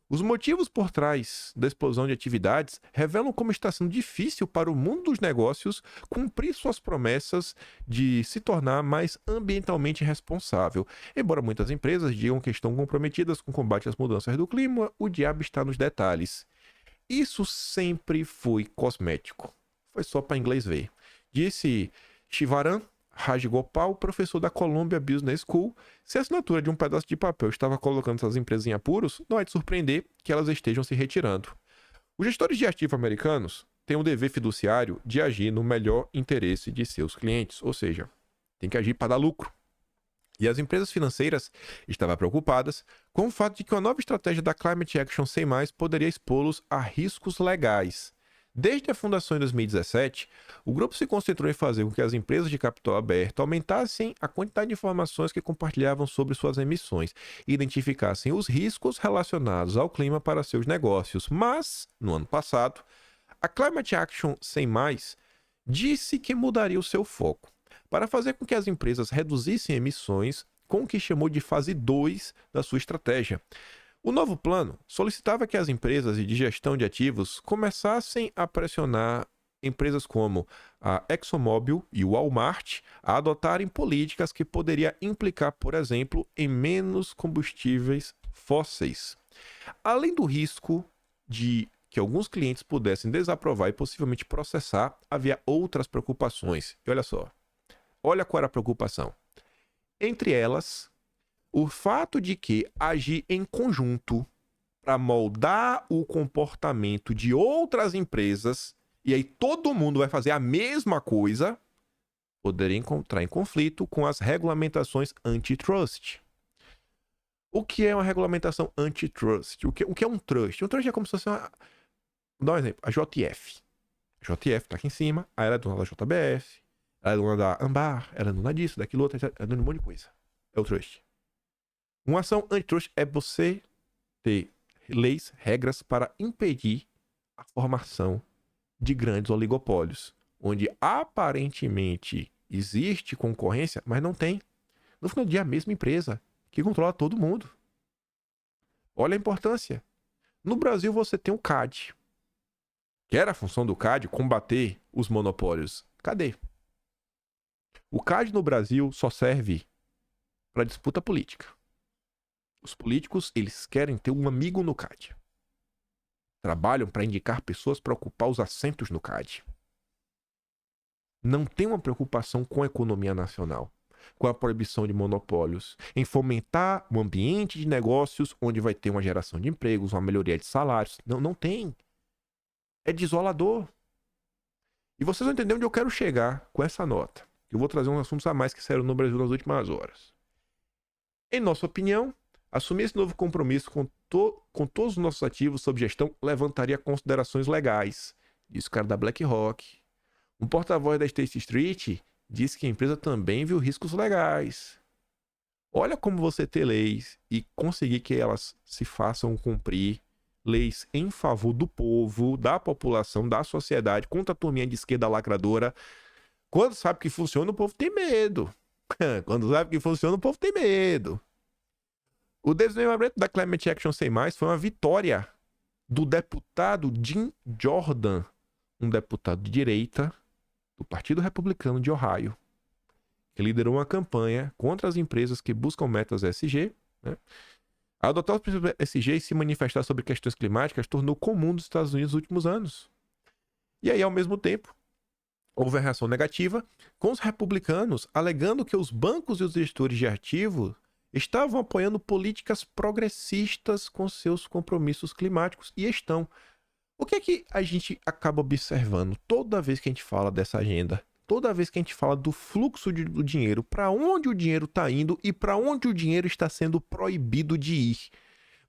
Os motivos por trás da explosão de atividades revelam como está sendo difícil para o mundo dos negócios cumprir suas promessas de se tornar mais ambientalmente responsável. Embora muitas empresas digam que estão comprometidas com o combate às mudanças do clima, o diabo está nos detalhes. Isso sempre foi cosmético. Foi só para inglês ver. Disse Shivaram Rajagopal, professor da Columbia Business School. Se a assinatura de um pedaço de papel estava colocando essas empresas em apuros, não é de surpreender que elas estejam se retirando. Os gestores de ativo americanos têm o dever fiduciário de agir no melhor interesse de seus clientes, ou seja, tem que agir para dar lucro. E as empresas financeiras estavam preocupadas com o fato de que uma nova estratégia da Climate Action 100+, poderia expô-los a riscos legais. Desde a fundação em 2017, o grupo se concentrou em fazer com que as empresas de capital aberto aumentassem a quantidade de informações que compartilhavam sobre suas emissões e identificassem os riscos relacionados ao clima para seus negócios. Mas, no ano passado, a Climate Action 100+, disse que mudaria o seu foco para fazer com que as empresas reduzissem emissões com o que chamou de fase 2 da sua estratégia. O novo plano solicitava que as empresas de gestão de ativos começassem a pressionar empresas como a ExxonMobil e o Walmart a adotarem políticas que poderiam implicar, por exemplo, em menos combustíveis fósseis. Além do risco de que alguns clientes pudessem desaprovar e possivelmente processar, havia outras preocupações. E olha qual era a preocupação. Entre elas, o fato de que agir em conjunto para moldar o comportamento de outras empresas, e aí todo mundo vai fazer a mesma coisa, poderia entrar em conflito com as regulamentações antitrust. O que é uma regulamentação antitrust? O que é um trust? Um trust é como se fosse uma... Vou dar um exemplo. A JF. A JF tá aqui em cima, aí ela é dona da JBS, ela é dona da Ambar, ela é dona disso, daquilo outro, ela é dona de um monte de coisa. É o trust. Uma ação antitrust é você ter leis, regras para impedir a formação de grandes oligopólios, onde aparentemente existe concorrência, mas não tem. No final do dia, é a mesma empresa que controla todo mundo. Olha a importância. No Brasil, você tem o CAD. Que era a função do CAD combater os monopólios. Cadê? O CAD no Brasil só serve para disputa política. Os políticos, eles querem ter um amigo no CAD. Trabalham para indicar pessoas para ocupar os assentos no CAD. Não tem uma preocupação com a economia nacional, com a proibição de monopólios, em fomentar um ambiente de negócios onde vai ter uma geração de empregos, uma melhoria de salários. Não tem. É desolador. E vocês vão entender onde eu quero chegar com essa nota. Eu vou trazer uns assuntos a mais que saíram no Brasil nas últimas horas. Em nossa opinião, assumir esse novo compromisso com todos os nossos ativos sob gestão levantaria considerações legais, disse o cara da BlackRock. Um porta-voz da State Street disse que a empresa também viu riscos legais. Olha como você ter leis e conseguir que elas se façam cumprir, leis em favor do povo, da população, da sociedade, contra a turminha de esquerda lacradora. Quando sabe que funciona, o povo tem medo. Quando sabe que funciona, o povo tem medo. O desmembramento da Climate Action 100+, foi uma vitória do deputado Jim Jordan, um deputado de direita do Partido Republicano de Ohio, que liderou uma campanha contra as empresas que buscam metas ESG. A adotar os princípios ESG e se manifestar sobre questões climáticas tornou comum nos Estados Unidos nos últimos anos. E aí, ao mesmo tempo, houve a reação negativa, com os republicanos alegando que os bancos e os gestores de ativos estavam apoiando políticas progressistas com seus compromissos climáticos, e estão. O que é que a gente acaba observando toda vez que a gente fala dessa agenda? Toda vez que a gente fala do fluxo do dinheiro, para onde o dinheiro está indo e para onde o dinheiro está sendo proibido de ir.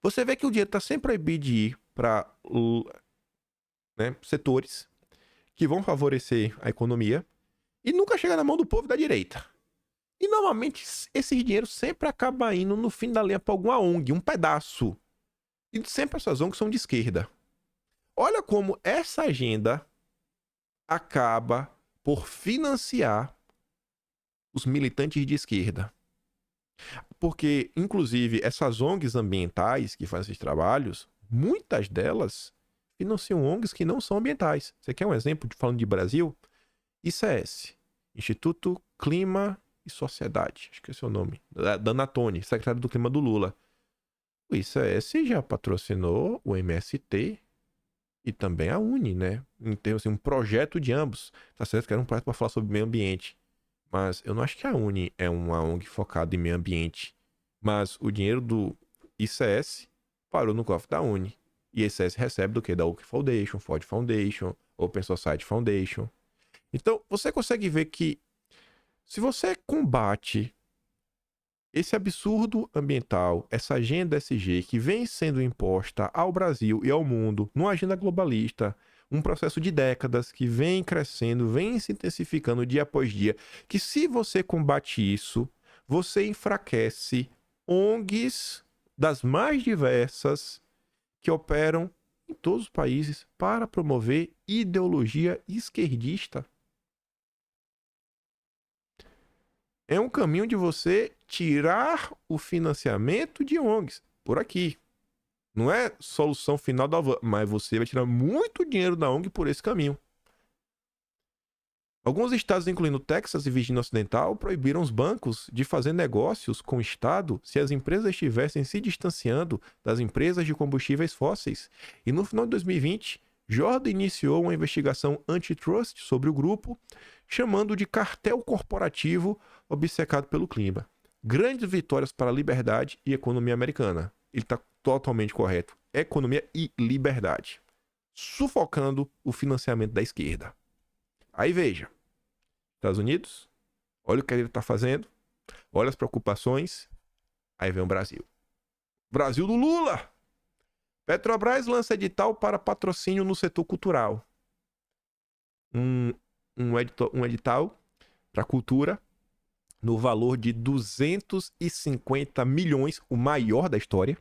Você vê que o dinheiro está sempre proibido de ir para setores que vão favorecer a economia e nunca chega na mão do povo da direita. E normalmente esse dinheiro sempre acaba indo no fim da linha para alguma ONG, um pedaço. E sempre essas ONGs são de esquerda. Olha como essa agenda acaba por financiar os militantes de esquerda. Porque, inclusive, essas ONGs ambientais que fazem esses trabalhos, muitas delas financiam ONGs que não são ambientais. Você quer um exemplo, falando de Brasil? ICS, Instituto Clima e Sociedade, esqueci o nome, da Anatone, secretário do Clima do Lula. O ICS já patrocinou o MST e também a Uni, né? Então, assim, um projeto de ambos. Tá certo que era um projeto para falar sobre meio ambiente. Mas eu não acho que a Uni é uma ONG focada em meio ambiente. Mas o dinheiro do ICS parou no cofre da Uni. E a ICS recebe do quê? Da Oak Foundation, Ford Foundation, Open Society Foundation. Então, você consegue ver que se você combate esse absurdo ambiental, essa agenda SG que vem sendo imposta ao Brasil e ao mundo, numa agenda globalista, um processo de décadas que vem crescendo, vem se intensificando dia após dia, que se você combate isso, você enfraquece ONGs das mais diversas que operam em todos os países para promover ideologia esquerdista. É um caminho de você tirar o financiamento de ONGs por aqui. Não é solução final da van, mas você vai tirar muito dinheiro da ONG por esse caminho. Alguns estados, incluindo Texas e Virgínia Ocidental, proibiram os bancos de fazer negócios com o estado se as empresas estivessem se distanciando das empresas de combustíveis fósseis. E no final de 2020, Jordan iniciou uma investigação antitrust sobre o grupo, chamando de cartel corporativo obcecado pelo clima. Grandes vitórias para a liberdade e economia americana. Ele está totalmente correto. Economia e liberdade. Sufocando o financiamento da esquerda. Aí veja. Estados Unidos. Olha o que ele está fazendo. Olha as preocupações. Aí vem o Brasil. Brasil do Lula. Petrobras lança edital para patrocínio no setor cultural. Um edital para cultura no valor de 250 milhões, o maior da história.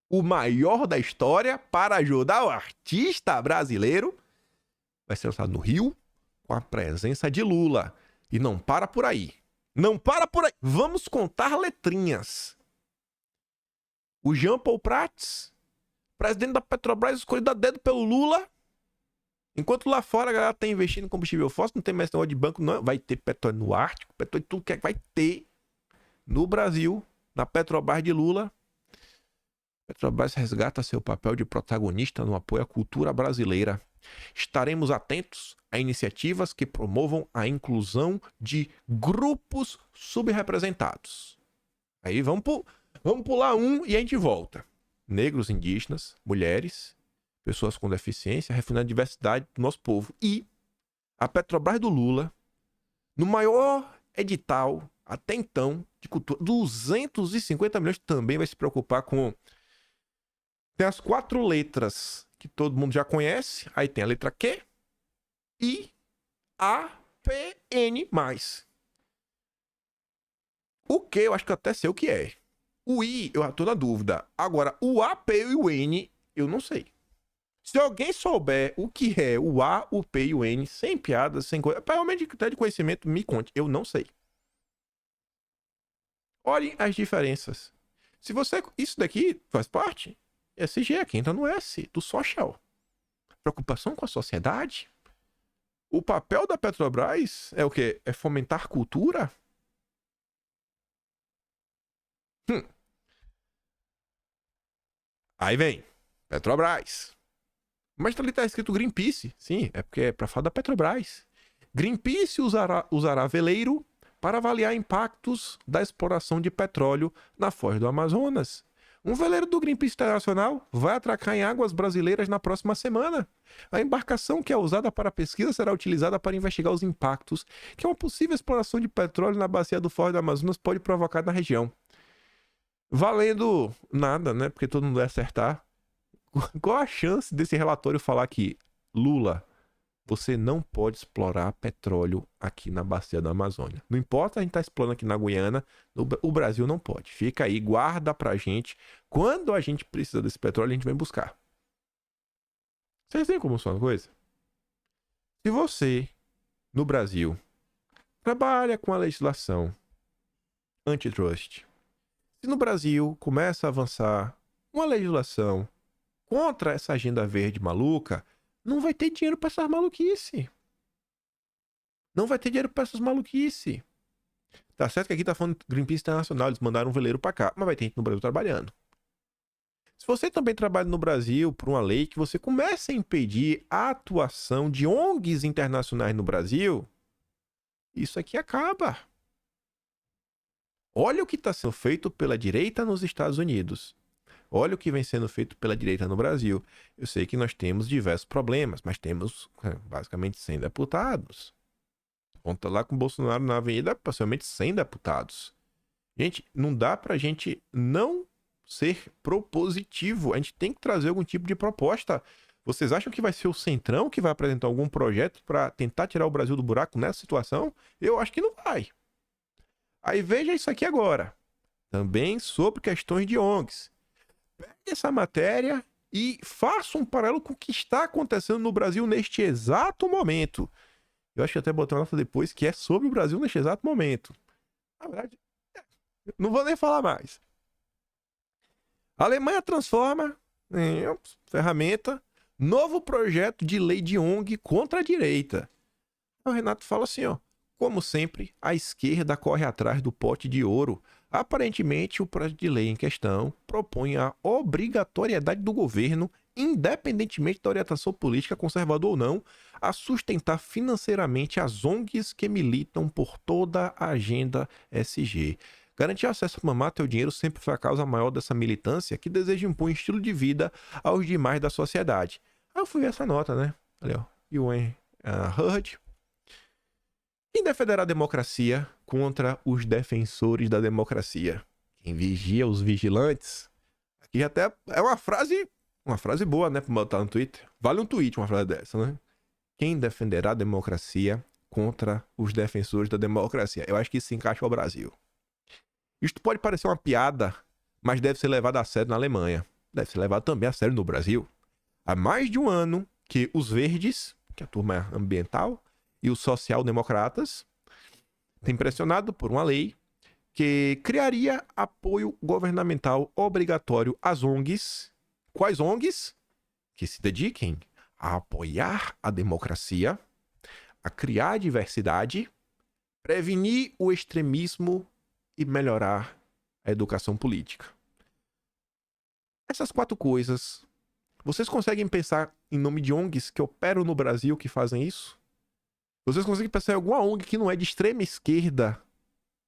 O maior da história para ajudar o artista brasileiro. Vai ser lançado no Rio com a presença de Lula. E não para por aí. Não para por aí. Vamos contar letrinhas. O Jean Paul Prats, presidente da Petrobras, escolhido a dedo pelo Lula. Enquanto lá fora a galera tá investindo em combustível fóssil, não tem mais negócio de banco, não. Vai ter petróleo no Ártico, petróleo tudo que vai ter no Brasil, na Petrobras de Lula. Petrobras resgata seu papel de protagonista no apoio à cultura brasileira. Estaremos atentos a iniciativas que promovam a inclusão de grupos subrepresentados. Aí vamos pular um e a gente volta. Negros, indígenas, mulheres, pessoas com deficiência, refinando a diversidade do nosso povo. E a Petrobras do Lula, no maior edital até então de cultura, 250 milhões, também vai se preocupar com... Tem as 4 letras que todo mundo já conhece. Aí tem a letra Q, I, A, P, N+. O Q eu acho que eu até sei o que é. O I eu tô na dúvida. Agora, o A, P e o N eu não sei. Se alguém souber o que é o A, o P e o N, sem piadas, sem coisa, realmente até de conhecimento, me conte. Eu não sei. Olhem as diferenças. Se você... Isso daqui faz parte... SG aqui entra no S, do social. Preocupação com a sociedade. O papel da Petrobras é o quê? É fomentar cultura? Aí vem, Petrobras. Mas ali tá escrito Greenpeace. Sim, é porque é pra falar da Petrobras. Greenpeace usará veleiro para avaliar impactos da exploração de petróleo na foz do Amazonas. Um veleiro do Greenpeace Internacional vai atracar em águas brasileiras na próxima semana. A embarcação que é usada para a pesquisa será utilizada para investigar os impactos que uma possível exploração de petróleo na bacia do Foz do Amazonas pode provocar na região. Valendo nada, né? Porque todo mundo vai acertar. Qual a chance desse relatório falar que Lula, você não pode explorar petróleo aqui na bacia da Amazônia? Não importa a gente tá explorando aqui na Guiana, o Brasil não pode. Fica aí, guarda pra gente. Quando a gente precisa desse petróleo, a gente vem buscar. Vocês veem como funciona a coisa? Se você, no Brasil, trabalha com a legislação antitrust. Se no Brasil começa a avançar uma legislação contra essa agenda verde maluca, não vai ter dinheiro para essas maluquice. Não vai ter dinheiro para essas maluquice. Tá certo que aqui tá falando Greenpeace Internacional, eles mandaram um veleiro para cá, mas vai ter gente no Brasil trabalhando. Se você também trabalha no Brasil por uma lei que você começa a impedir a atuação de ONGs internacionais no Brasil, isso aqui acaba. Olha o que está sendo feito pela direita nos Estados Unidos. Olha o que vem sendo feito pela direita no Brasil. Eu sei que nós temos diversos problemas, mas temos basicamente 100 deputados. Conta lá com o Bolsonaro na avenida, possivelmente 100 deputados. Gente, não dá pra gente não ser propositivo. A gente tem que trazer algum tipo de proposta. Vocês acham que vai ser o Centrão que vai apresentar algum projeto para tentar tirar o Brasil do buraco nessa situação? Eu acho que não vai. Aí veja isso aqui agora. Também sobre questões de ONGs. Pegue essa matéria e faça um paralelo com o que está acontecendo no Brasil neste exato momento. Eu acho que até botei uma nota depois que é sobre o Brasil neste exato momento. Na verdade, não vou nem falar mais. A Alemanha transforma em ferramenta novo projeto de lei de ONG contra a direita. O Renato fala assim, ó. Como sempre, a esquerda corre atrás do pote de ouro. Aparentemente, o projeto de lei em questão propõe a obrigatoriedade do governo, independentemente da orientação política, conservadora ou não, a sustentar financeiramente as ONGs que militam por toda a agenda SG. Garantir acesso a mamar teu dinheiro sempre foi a causa maior dessa militância que deseja impor um estilo de vida aos demais da sociedade. Aí eu fui ver essa nota, né? Ali, ó. UN HUD. Quem defenderá a democracia contra os defensores da democracia? Quem vigia os vigilantes? Aqui até é uma frase boa, né, pra botar no Twitter. Vale um tweet uma frase dessa, né? Quem defenderá a democracia contra os defensores da democracia? Eu acho que isso se encaixa ao Brasil. Isto pode parecer uma piada, mas deve ser levado a sério na Alemanha. Deve ser levado também a sério no Brasil. Há mais de um ano que os verdes, que é a turma ambiental, e os social-democratas têm pressionado por uma lei que criaria apoio governamental obrigatório às ONGs. Quais ONGs? Que se dediquem a apoiar a democracia, a criar a diversidade, prevenir o extremismo e melhorar a educação política. Essas 4 coisas, vocês conseguem pensar em nome de ONGs que operam no Brasil que fazem isso? Vocês conseguem pensar em alguma ONG que não é de extrema esquerda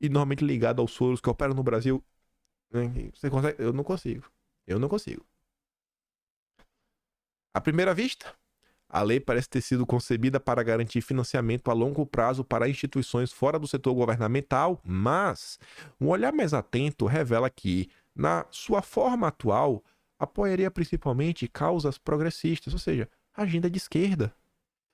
e normalmente ligada aos Soros que operam no Brasil? Você consegue? Eu não consigo. Eu não consigo. À primeira vista, a lei parece ter sido concebida para garantir financiamento a longo prazo para instituições fora do setor governamental, mas um olhar mais atento revela que, na sua forma atual, apoiaria principalmente causas progressistas, ou seja, agenda de esquerda.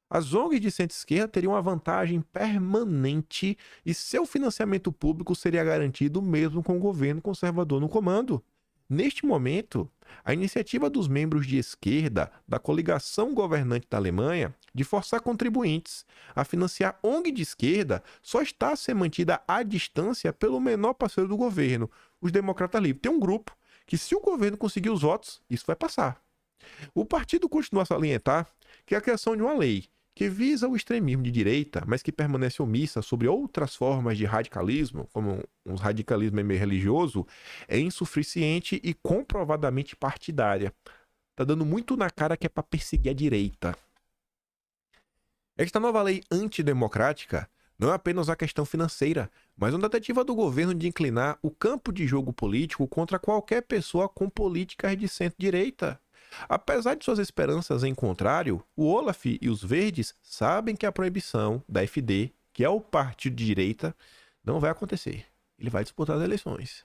As ONGs de centro-esquerda teriam uma vantagem permanente e seu financiamento público seria garantido mesmo com o governo conservador no comando. Neste momento, a iniciativa dos membros de esquerda da coligação governante da Alemanha de forçar contribuintes a financiar ONG de esquerda só está a ser mantida à distância pelo menor parceiro do governo, os democratas livres. Tem um grupo que, se o governo conseguir os votos, isso vai passar. O partido continua a salientar que a criação de uma lei que visa o extremismo de direita, mas que permanece omissa sobre outras formas de radicalismo, como um radicalismo meio religioso, é insuficiente e comprovadamente partidária. Tá dando muito na cara que é para perseguir a direita. Esta nova lei antidemocrática não é apenas uma questão financeira, mas uma tentativa do governo de inclinar o campo de jogo político contra qualquer pessoa com políticas de centro-direita. Apesar de suas esperanças em contrário, o Olaf e os Verdes sabem que a proibição da AfD, que é o partido de direita, não vai acontecer. Ele vai disputar as eleições.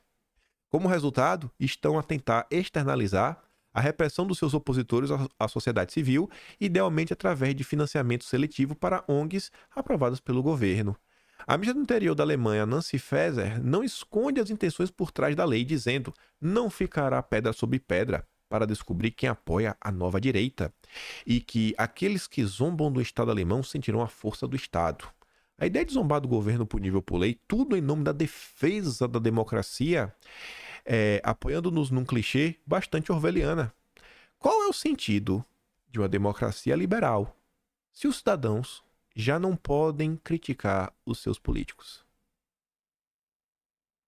Como resultado, estão a tentar externalizar a repressão dos seus opositores à sociedade civil, idealmente através de financiamento seletivo para ONGs aprovadas pelo governo. A ministra do Interior da Alemanha, Nancy Faeser, não esconde as intenções por trás da lei, dizendo: não ficará pedra sobre pedra para descobrir quem apoia a nova direita, e que aqueles que zombam do Estado alemão sentirão a força do Estado. A ideia de zombar do governo punível por lei, tudo em nome da defesa da democracia, apoiando-nos num clichê bastante orwelliana. Qual é o sentido de uma democracia liberal se os cidadãos já não podem criticar os seus políticos?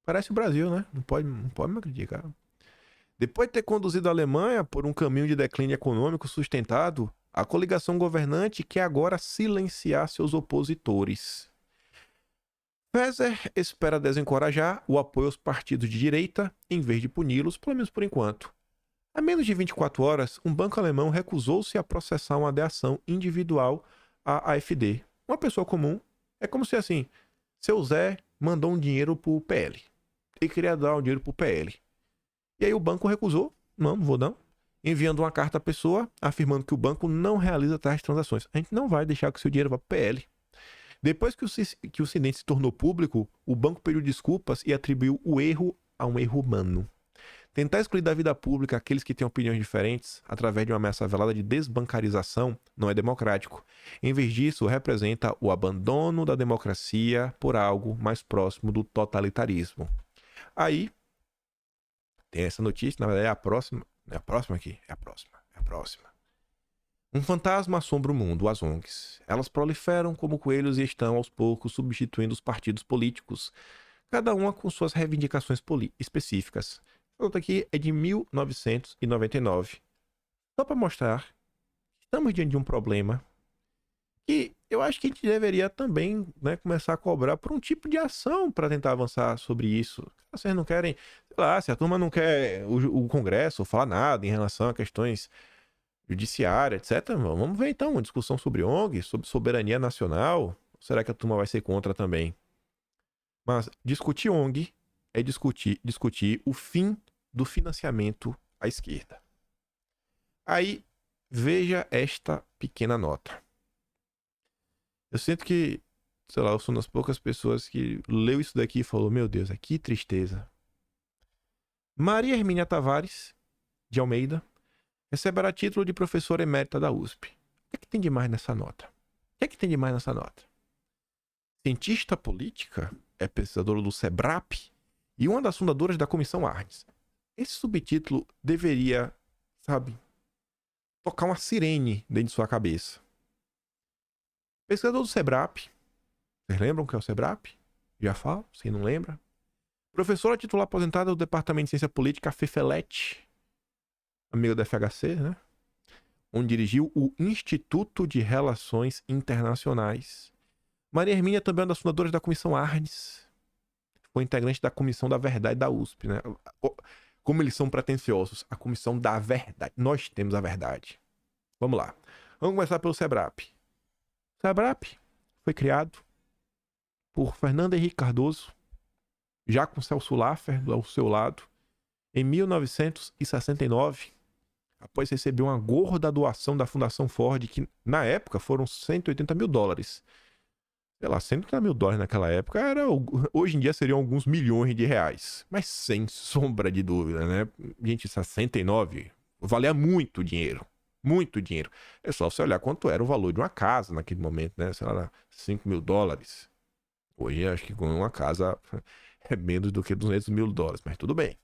Parece o Brasil, né? Não pode mais criticar. Depois de ter conduzido a Alemanha por um caminho de declínio econômico sustentado, a coligação governante quer agora silenciar seus opositores. Faeser espera desencorajar o apoio aos partidos de direita, em vez de puni-los, pelo menos por enquanto. Há menos de 24 horas, um banco alemão recusou-se a processar uma ação individual à AfD. Uma pessoa comum. É como se, assim, seu Zé mandou um dinheiro pro PL. Ele queria dar um dinheiro pro PL. E aí o banco recusou. Não vou não. Enviando uma carta à pessoa, afirmando que o banco não realiza tais transações. A gente não vai deixar que o seu dinheiro vá pro PL. Depois que o incidente se tornou público, o banco pediu desculpas e atribuiu o erro a um erro humano. Tentar excluir da vida pública aqueles que têm opiniões diferentes, através de uma ameaça velada de desbancarização, não é democrático. Em vez disso, representa o abandono da democracia por algo mais próximo do totalitarismo. Aí, tem essa notícia, na verdade é a próxima. É a próxima aqui? É a próxima. Um fantasma assombra o mundo, as ONGs. Elas proliferam como coelhos e estão, aos poucos, substituindo os partidos políticos, cada uma com suas reivindicações específicas. A nota aqui é de 1999. Só para mostrar que estamos diante de um problema que eu acho que a gente deveria também, né, começar a cobrar por um tipo de ação para tentar avançar sobre isso. Se vocês não querem, sei lá, se a turma não quer o Congresso falar nada em relação a questões judiciárias, etc., vamos ver então uma discussão sobre ONG, sobre soberania nacional. Ou será que a turma vai ser contra também? Mas discutir ONG é discutir o fim do financiamento à esquerda. Aí, veja esta pequena nota. Eu sinto que, sei lá, eu sou uma das poucas pessoas que leu isso daqui e falou, meu Deus, que tristeza. Maria Hermínia Tavares, de Almeida, receberá título de professora emérita da USP. O que tem de mais nessa nota? Cientista política, é pesquisadora do SEBRAP e uma das fundadoras da Comissão Arnes. Esse subtítulo deveria, sabe, tocar uma sirene dentro de sua cabeça. Pesquisador do SEBRAP. Vocês lembram o que é o SEBRAP? Já falo, se não lembra. Professora titular aposentada do Departamento de Ciência Política FEFELET, amiga da FHC, né? Onde dirigiu o Instituto de Relações Internacionais. Maria Hermínia também é uma das fundadoras da Comissão Arnes. Foi integrante da Comissão da Verdade da USP, né? Como eles são pretensiosos. A Comissão da Verdade. Nós temos a verdade. Vamos lá. Vamos começar pelo SEBRAP. O SEBRAP foi criado por Fernando Henrique Cardoso, já com Celso Laffer ao seu lado, em 1969, após receber uma gorda doação da Fundação Ford, que na época foram $180 mil. Sei lá, $180 mil naquela época, hoje em dia seriam alguns milhões de reais. Mas sem sombra de dúvida, né? Gente, 69 valia muito dinheiro. Muito dinheiro. É só você olhar quanto era o valor de uma casa naquele momento, né? Sei lá, $5 mil. Hoje acho que com uma casa é menos do que $200 mil, mas tudo bem.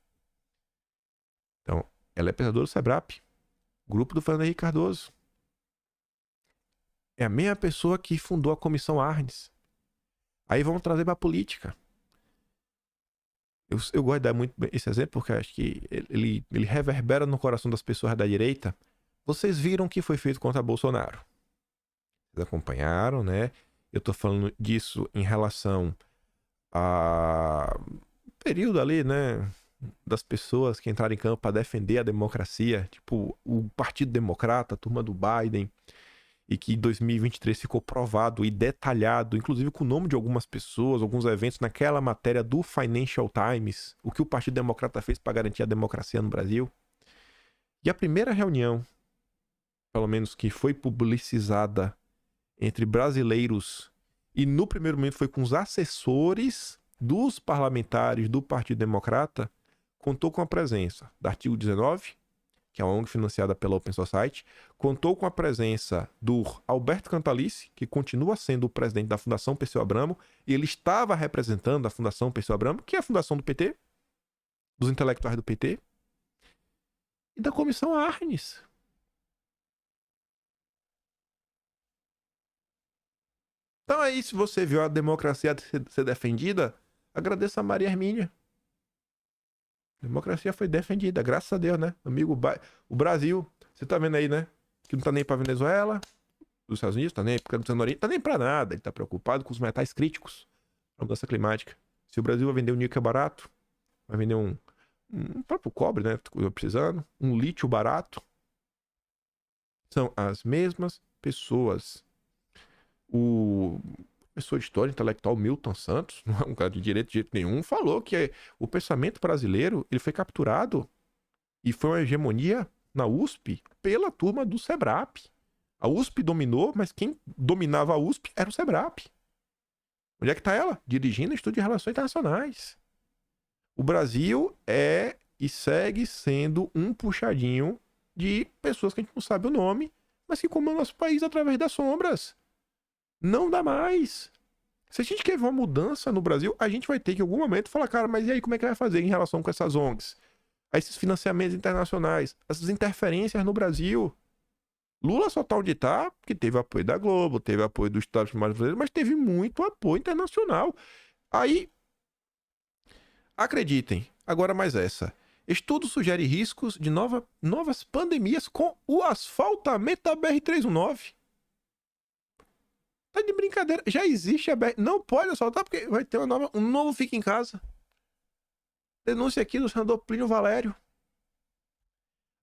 Então, ela é pesquisadora do SEBRAP, grupo do Fernando Henrique Cardoso. É a mesma pessoa que fundou a Comissão Arnes. Aí vamos trazer para a política. Eu gosto de dar muito esse exemplo porque acho que ele reverbera no coração das pessoas da direita. Vocês viram o que foi feito contra Bolsonaro. Vocês acompanharam, né? Eu tô falando disso em relação a período ali, né? Das pessoas que entraram em campo para defender a democracia. Tipo, o Partido Democrata, a turma do Biden. E que em 2023 ficou provado e detalhado, inclusive com o nome de algumas pessoas, alguns eventos, naquela matéria do Financial Times, o que o Partido Democrata fez para garantir a democracia no Brasil. E a primeira reunião, pelo menos que foi publicizada entre brasileiros, e no primeiro momento foi com os assessores dos parlamentares do Partido Democrata, contou com a presença do artigo 19, que é uma ONG financiada pela Open Society, contou com a presença do Alberto Cantalice, que continua sendo o presidente da Fundação Perseu Abramo, e ele estava representando a Fundação Perseu Abramo, que é a fundação do PT, dos intelectuais do PT, e da Comissão Arnes. Então aí, se você viu a democracia ser defendida, agradeça a Maria Hermínia. A democracia foi defendida, graças a Deus, né? Amigo, o Brasil, você tá vendo aí, né? Que não tá nem pra Venezuela, dos Estados Unidos, tá nem pra Oriente, tá nem pra nada. Ele tá preocupado com os metais críticos da mudança climática. Se o Brasil vai vender um níquel barato, vai vender um próprio cobre, né? Tô precisando, um lítio barato. São as mesmas pessoas. O professor de história intelectual Milton Santos, não é um cara de direito de jeito nenhum, falou que o pensamento brasileiro ele foi capturado e foi uma hegemonia na USP pela turma do SEBRAP. A USP dominou, mas quem dominava a USP era o SEBRAP. Onde é que está ela? Dirigindo o Estudo de Relações Internacionais. O Brasil é e segue sendo um puxadinho de pessoas que a gente não sabe o nome, mas que comandam nosso país através das sombras. Não dá mais. Se a gente quer ver uma mudança no Brasil, a gente vai ter que em algum momento falar, cara, mas e aí como é que vai fazer em relação com essas ONGs? A esses financiamentos internacionais, essas interferências no Brasil. Lula só tá onde tá, porque teve apoio da Globo, teve apoio do Estado brasileiro, mas teve muito apoio internacional. Aí, acreditem, agora mais essa. Estudo sugere riscos de novas pandemias com o asfaltamento da BR-319. Tá de brincadeira. Já existe a BR. Não pode asfaltar porque vai ter um novo Fica em Casa. Denúncia aqui do senador Plínio Valério.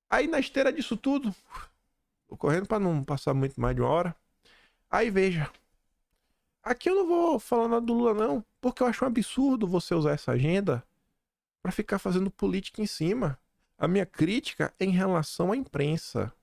Aí na esteira disso tudo, tô correndo pra não passar muito mais de uma hora. Aí veja. Aqui eu não vou falar nada do Lula não, porque eu acho um absurdo você usar essa agenda pra ficar fazendo política em cima. A minha crítica é em relação à imprensa.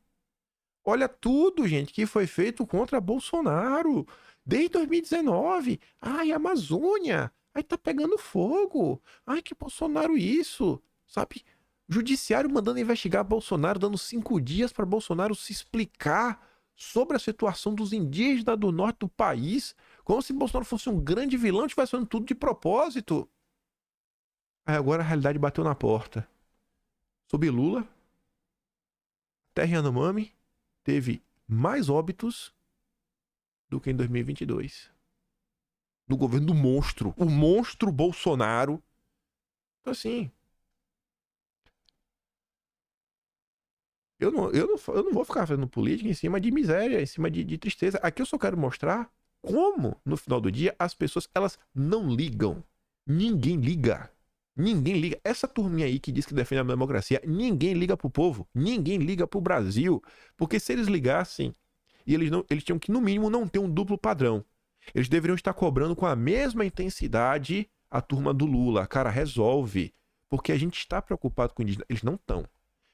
Olha tudo, gente, que foi feito contra Bolsonaro. Desde 2019. Ai, Amazônia. Ai, tá pegando fogo. Ai, que Bolsonaro isso. Sabe? Judiciário mandando investigar Bolsonaro, dando 5 dias para Bolsonaro se explicar sobre a situação dos indígenas do norte do país. Como se Bolsonaro fosse um grande vilão e estivesse fazendo tudo de propósito. Aí agora a realidade bateu na porta. Sob Lula, terra Yanomami teve mais óbitos do que em 2022. No governo do monstro. O monstro Bolsonaro. Então, assim. Eu não vou ficar fazendo política em cima de miséria, em cima de tristeza. Aqui eu só quero mostrar como, no final do dia, as pessoas, elas não ligam. Ninguém liga. Ninguém liga. Essa turminha aí que diz que defende a democracia, ninguém liga pro povo. Ninguém liga pro Brasil. Porque se eles ligassem, e eles tinham que, no mínimo, não ter um duplo padrão. Eles deveriam estar cobrando com a mesma intensidade a turma do Lula. Cara, resolve. Porque a gente está preocupado com indígenas. Eles não estão.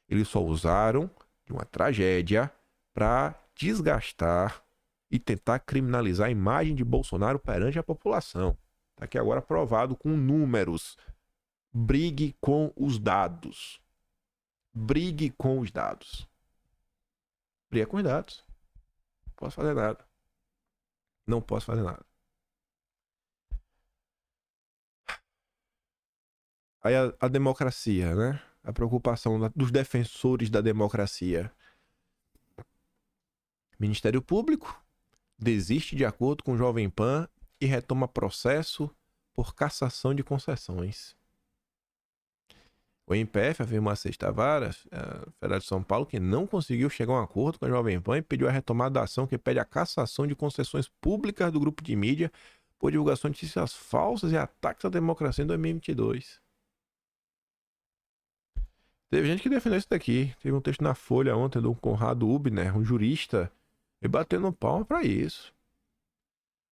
Eles só usaram de uma tragédia para desgastar e tentar criminalizar a imagem de Bolsonaro perante a população. Está aqui agora provado com números. Brigue com os dados. Brigue com os dados. Briga com os dados. Não posso fazer nada. Não posso fazer nada. Aí a democracia, né? A preocupação dos defensores da democracia. Ministério Público desiste de acordo com o Jovem Pan e retoma processo por cassação de concessões. O MPF afirmou a sexta vara, a Federal de São Paulo, que não conseguiu chegar a um acordo com a Jovem Pan e pediu a retomada da ação que pede a cassação de concessões públicas do grupo de mídia por divulgação de notícias falsas e ataques à democracia em 2022. Teve gente que defendeu isso daqui. Teve um texto na Folha ontem do Conrado Ubner, um jurista, e batendo palma pra isso.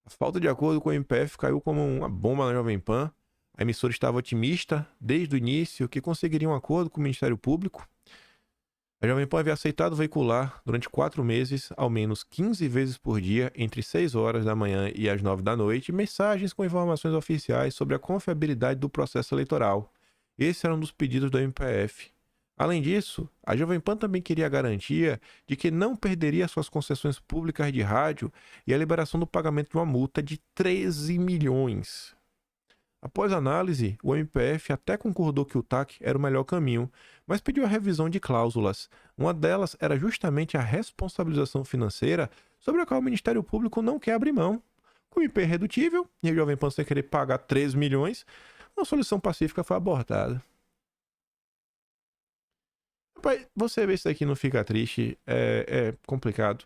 A falta de acordo com o MPF caiu como uma bomba na Jovem Pan. A emissora estava otimista desde o início que conseguiria um acordo com o Ministério Público. A Jovem Pan havia aceitado veicular durante 4 meses, ao menos 15 vezes por dia, entre 6 horas da manhã e as 9 da noite, mensagens com informações oficiais sobre a confiabilidade do processo eleitoral. Esse era um dos pedidos do MPF. Além disso, a Jovem Pan também queria a garantia de que não perderia suas concessões públicas de rádio e a liberação do pagamento de uma multa de 13 milhões. Após análise, o MPF até concordou que o TAC era o melhor caminho, mas pediu a revisão de cláusulas. Uma delas era justamente a responsabilização financeira, sobre a qual o Ministério Público não quer abrir mão. Com o IP redutível e a Jovem Pan sem querer pagar 3 milhões, uma solução pacífica foi abortada. Rapaz, você vê isso aqui e não fica triste, é complicado.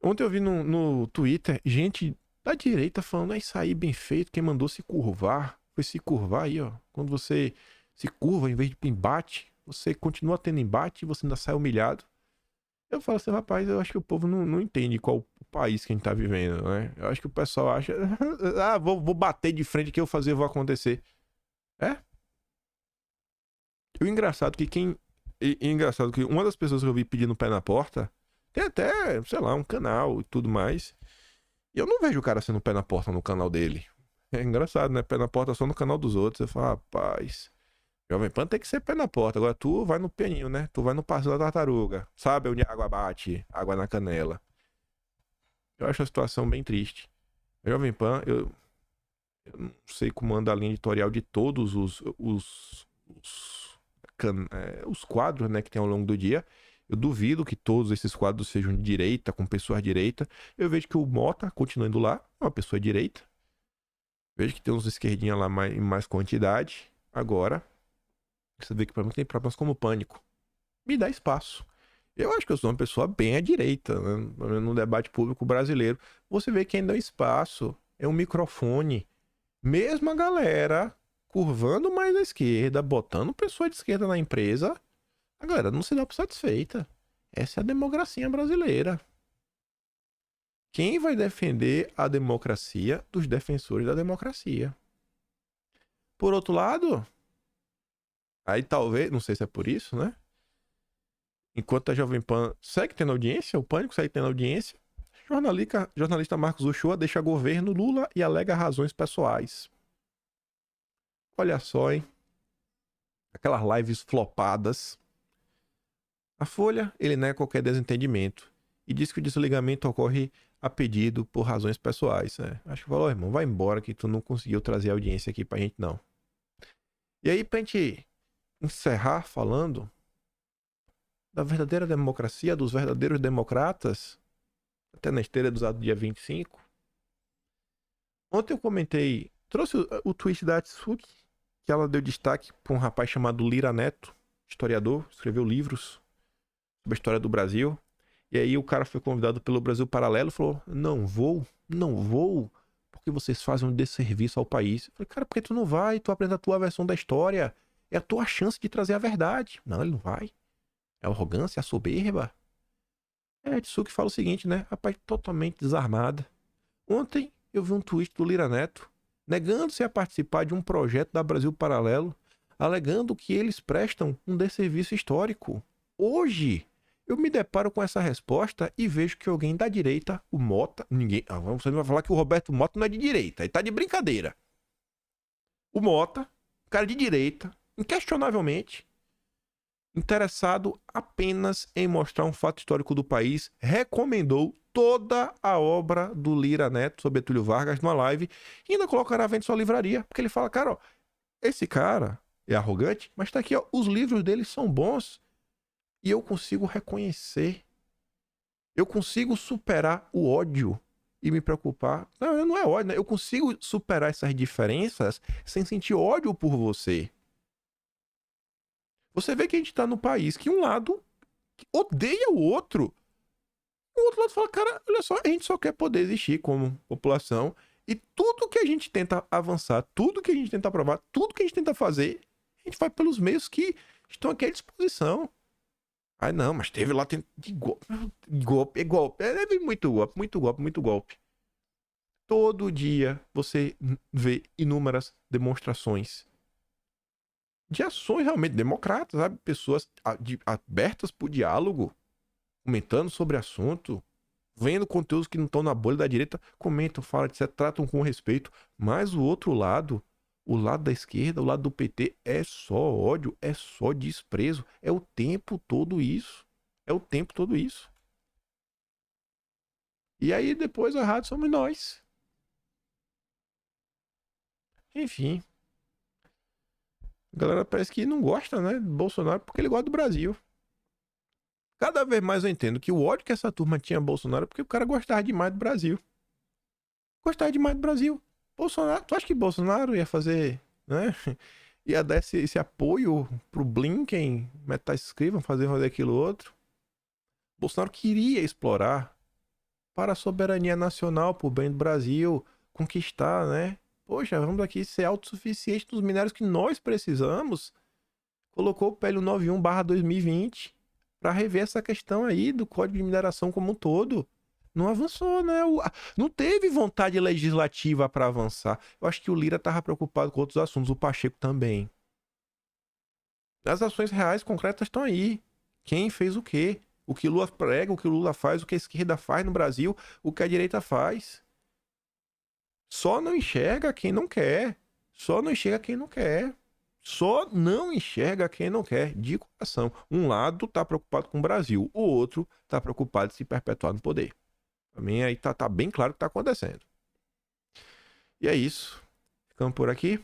Ontem eu vi no Twitter gente da direita falando: é isso aí, bem feito, quem mandou se curvar. Foi se curvar aí, ó. Quando você se curva, em vez de ir pro embate, você continua tendo embate e você ainda sai humilhado. Eu falo assim, rapaz, eu acho que o povo não entende qual o país que a gente tá vivendo, né? Eu acho que o pessoal acha, ah, vou bater de frente, o que eu fazer, vou acontecer. É? E o engraçado que engraçado que uma das pessoas que eu vi pedindo pé na porta, tem até, sei lá, um canal e tudo mais. E eu não vejo o cara sendo pé na porta no canal dele. É engraçado, né? Pé na porta só no canal dos outros. Você fala, rapaz, Jovem Pan tem que ser pé na porta. Agora tu vai no pianinho, né? Tu vai no passo da tartaruga. Sabe onde a água bate? Água na canela. Eu acho a situação bem triste. A Jovem Pan, eu não sei como anda a linha editorial de todos os quadros, né, que tem ao longo do dia. Eu duvido que todos esses quadros sejam de direita, com pessoas de direita. Eu vejo que o Mota, continuando lá, é uma pessoa de direita. Vejo que tem uns esquerdinha lá em mais quantidade. Agora, você vê que pra mim tem problemas como pânico. Me dá espaço. Eu acho que eu sou uma pessoa bem à direita, né? No debate público brasileiro. Você vê que ainda é espaço. É um microfone. Mesmo a galera curvando mais à esquerda, botando pessoa de esquerda na empresa, a galera não se dá por satisfeita. Essa é a democracia brasileira. Quem vai defender a democracia dos defensores da democracia? Por outro lado, aí talvez, não sei se é por isso, né? Enquanto a Jovem Pan segue tendo audiência, o Pânico segue tendo audiência, jornalista Marcos Uchoa deixa governo Lula e alega razões pessoais. Olha só, hein? Aquelas lives flopadas. A Folha, ele nega qualquer desentendimento e diz que o desligamento ocorre a pedido por razões pessoais. Acho que falou, irmão, vai embora que tu não conseguiu trazer audiência aqui pra gente, não. E aí, pra gente encerrar falando da verdadeira democracia, dos verdadeiros democratas, até na esteira do dia 25. Ontem eu comentei, trouxe o tweet da Atsuki, que ela deu destaque para um rapaz chamado Lira Neto, historiador, escreveu livros sobre a história do Brasil. E aí o cara foi convidado pelo Brasil Paralelo e falou: não vou, porque vocês fazem um desserviço ao país. Eu falei, cara, por que tu não vai? Tu apresenta a tua versão da história. É a tua chance de trazer a verdade. Não, ele não vai. É a arrogância, a soberba. A Atsuki fala o seguinte, né? Rapaz, totalmente desarmada. Ontem eu vi um tweet do Lira Neto negando-se a participar de um projeto da Brasil Paralelo, alegando que eles prestam um desserviço histórico. Hoje, eu me deparo com essa resposta e vejo que alguém da direita, o Mota, você vai falar que o Roberto Mota não é de direita, ele tá de brincadeira. O Mota, cara de direita, inquestionavelmente, interessado apenas em mostrar um fato histórico do país, recomendou toda a obra do Lira Neto sobre Getúlio Vargas numa live e ainda colocará à venda em sua livraria, porque ele fala, cara, ó, esse cara é arrogante, mas tá aqui, ó, os livros dele são bons e eu consigo reconhecer, eu consigo superar o ódio e me preocupar. Não é ódio, né? Eu consigo superar essas diferenças sem sentir ódio por você. Você vê que a gente tá no país que um lado odeia o outro. O outro lado fala, cara, olha só, a gente só quer poder existir como população. E tudo que a gente tenta avançar, tudo que a gente tenta aprovar, tudo que a gente tenta fazer, a gente vai pelos meios que estão aqui à disposição. Ah, não, mas teve lá de golpe. Golpe. Muito golpe, muito golpe, muito golpe. Todo dia você vê inúmeras demonstrações de ações realmente democratas, sabe? Pessoas abertas pro diálogo, comentando sobre assunto, vendo conteúdos que não estão na bolha da direita, comentam, falam, etc, tratam com respeito. Mas o outro lado, O lado da esquerda, o lado do PT é só ódio, é só desprezo. É o tempo todo isso. É o tempo todo isso. E aí depois o errado somos nós. Enfim. A galera parece que não gosta, né, do Bolsonaro porque ele gosta do Brasil. Cada vez mais eu entendo que o ódio que essa turma tinha a Bolsonaro é porque o cara gostava demais do Brasil. Gostava demais do Brasil. Bolsonaro, tu acha que Bolsonaro ia fazer, né? Ia dar esse apoio pro Blinken, metade escrevam, fazer aquilo outro. Bolsonaro queria explorar para a soberania nacional, por bem do Brasil, conquistar, né? Poxa, vamos aqui ser autossuficiente dos minérios que nós precisamos. Colocou o PL 91/2020 para rever essa questão aí do Código de Mineração como um todo. Não avançou, né? Não teve vontade legislativa para avançar. Eu acho que o Lira estava preocupado com outros assuntos, o Pacheco também. As ações reais, concretas estão aí. Quem fez o quê? O que Lula prega, o que o Lula faz, o que a esquerda faz no Brasil, o que a direita faz. Só não enxerga quem não quer. Só não enxerga quem não quer. Só não enxerga quem não quer, de coração. Um lado tá preocupado com o Brasil, o outro tá preocupado em se perpetuar no poder. Pra mim aí tá bem claro o que tá acontecendo. E é isso. Ficamos por aqui.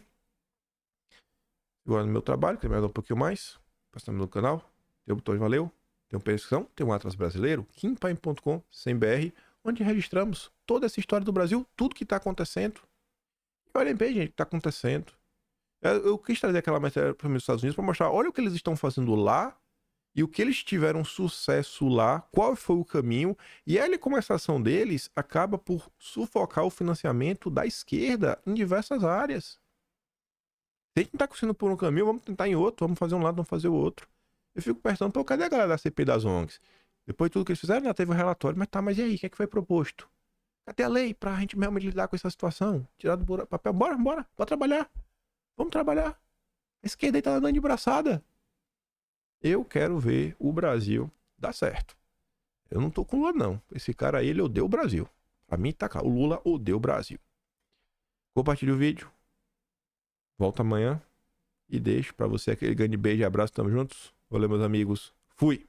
Agora no meu trabalho, que é um pouquinho mais. Passando no canal. Tem o botão de valeu. Tem um Perscrição, tem um Atlas Brasileiro, kimpaim.com/br, onde registramos toda essa história do Brasil, tudo que tá acontecendo. E olhem bem, gente, o que tá acontecendo. Eu quis trazer aquela matéria para os Estados Unidos para mostrar, olha o que eles estão fazendo lá e o que eles tiveram sucesso lá, qual foi o caminho, e a começação deles acaba por sufocar o financiamento da esquerda em diversas áreas. Se a gente não tá conseguindo por um caminho, vamos tentar em outro, vamos fazer um lado, vamos fazer o outro. Eu fico pensando, pô, cadê a galera da CPI das ONGs? Depois de tudo que eles fizeram, já teve o relatório, mas e aí, o que é que foi proposto? Cadê a lei pra gente realmente lidar com essa situação? Tirar do papel, bora trabalhar. Vamos trabalhar. A esquerda aí tá andando de braçada. Eu quero ver o Brasil dar certo. Eu não tô com o Lula, não. Esse cara aí, ele odeia o Brasil. Pra mim tá claro. O Lula odeia o Brasil. Compartilhe o vídeo. Volta amanhã. E deixo pra você aquele grande beijo e abraço. Tamo juntos. Valeu, meus amigos. Fui.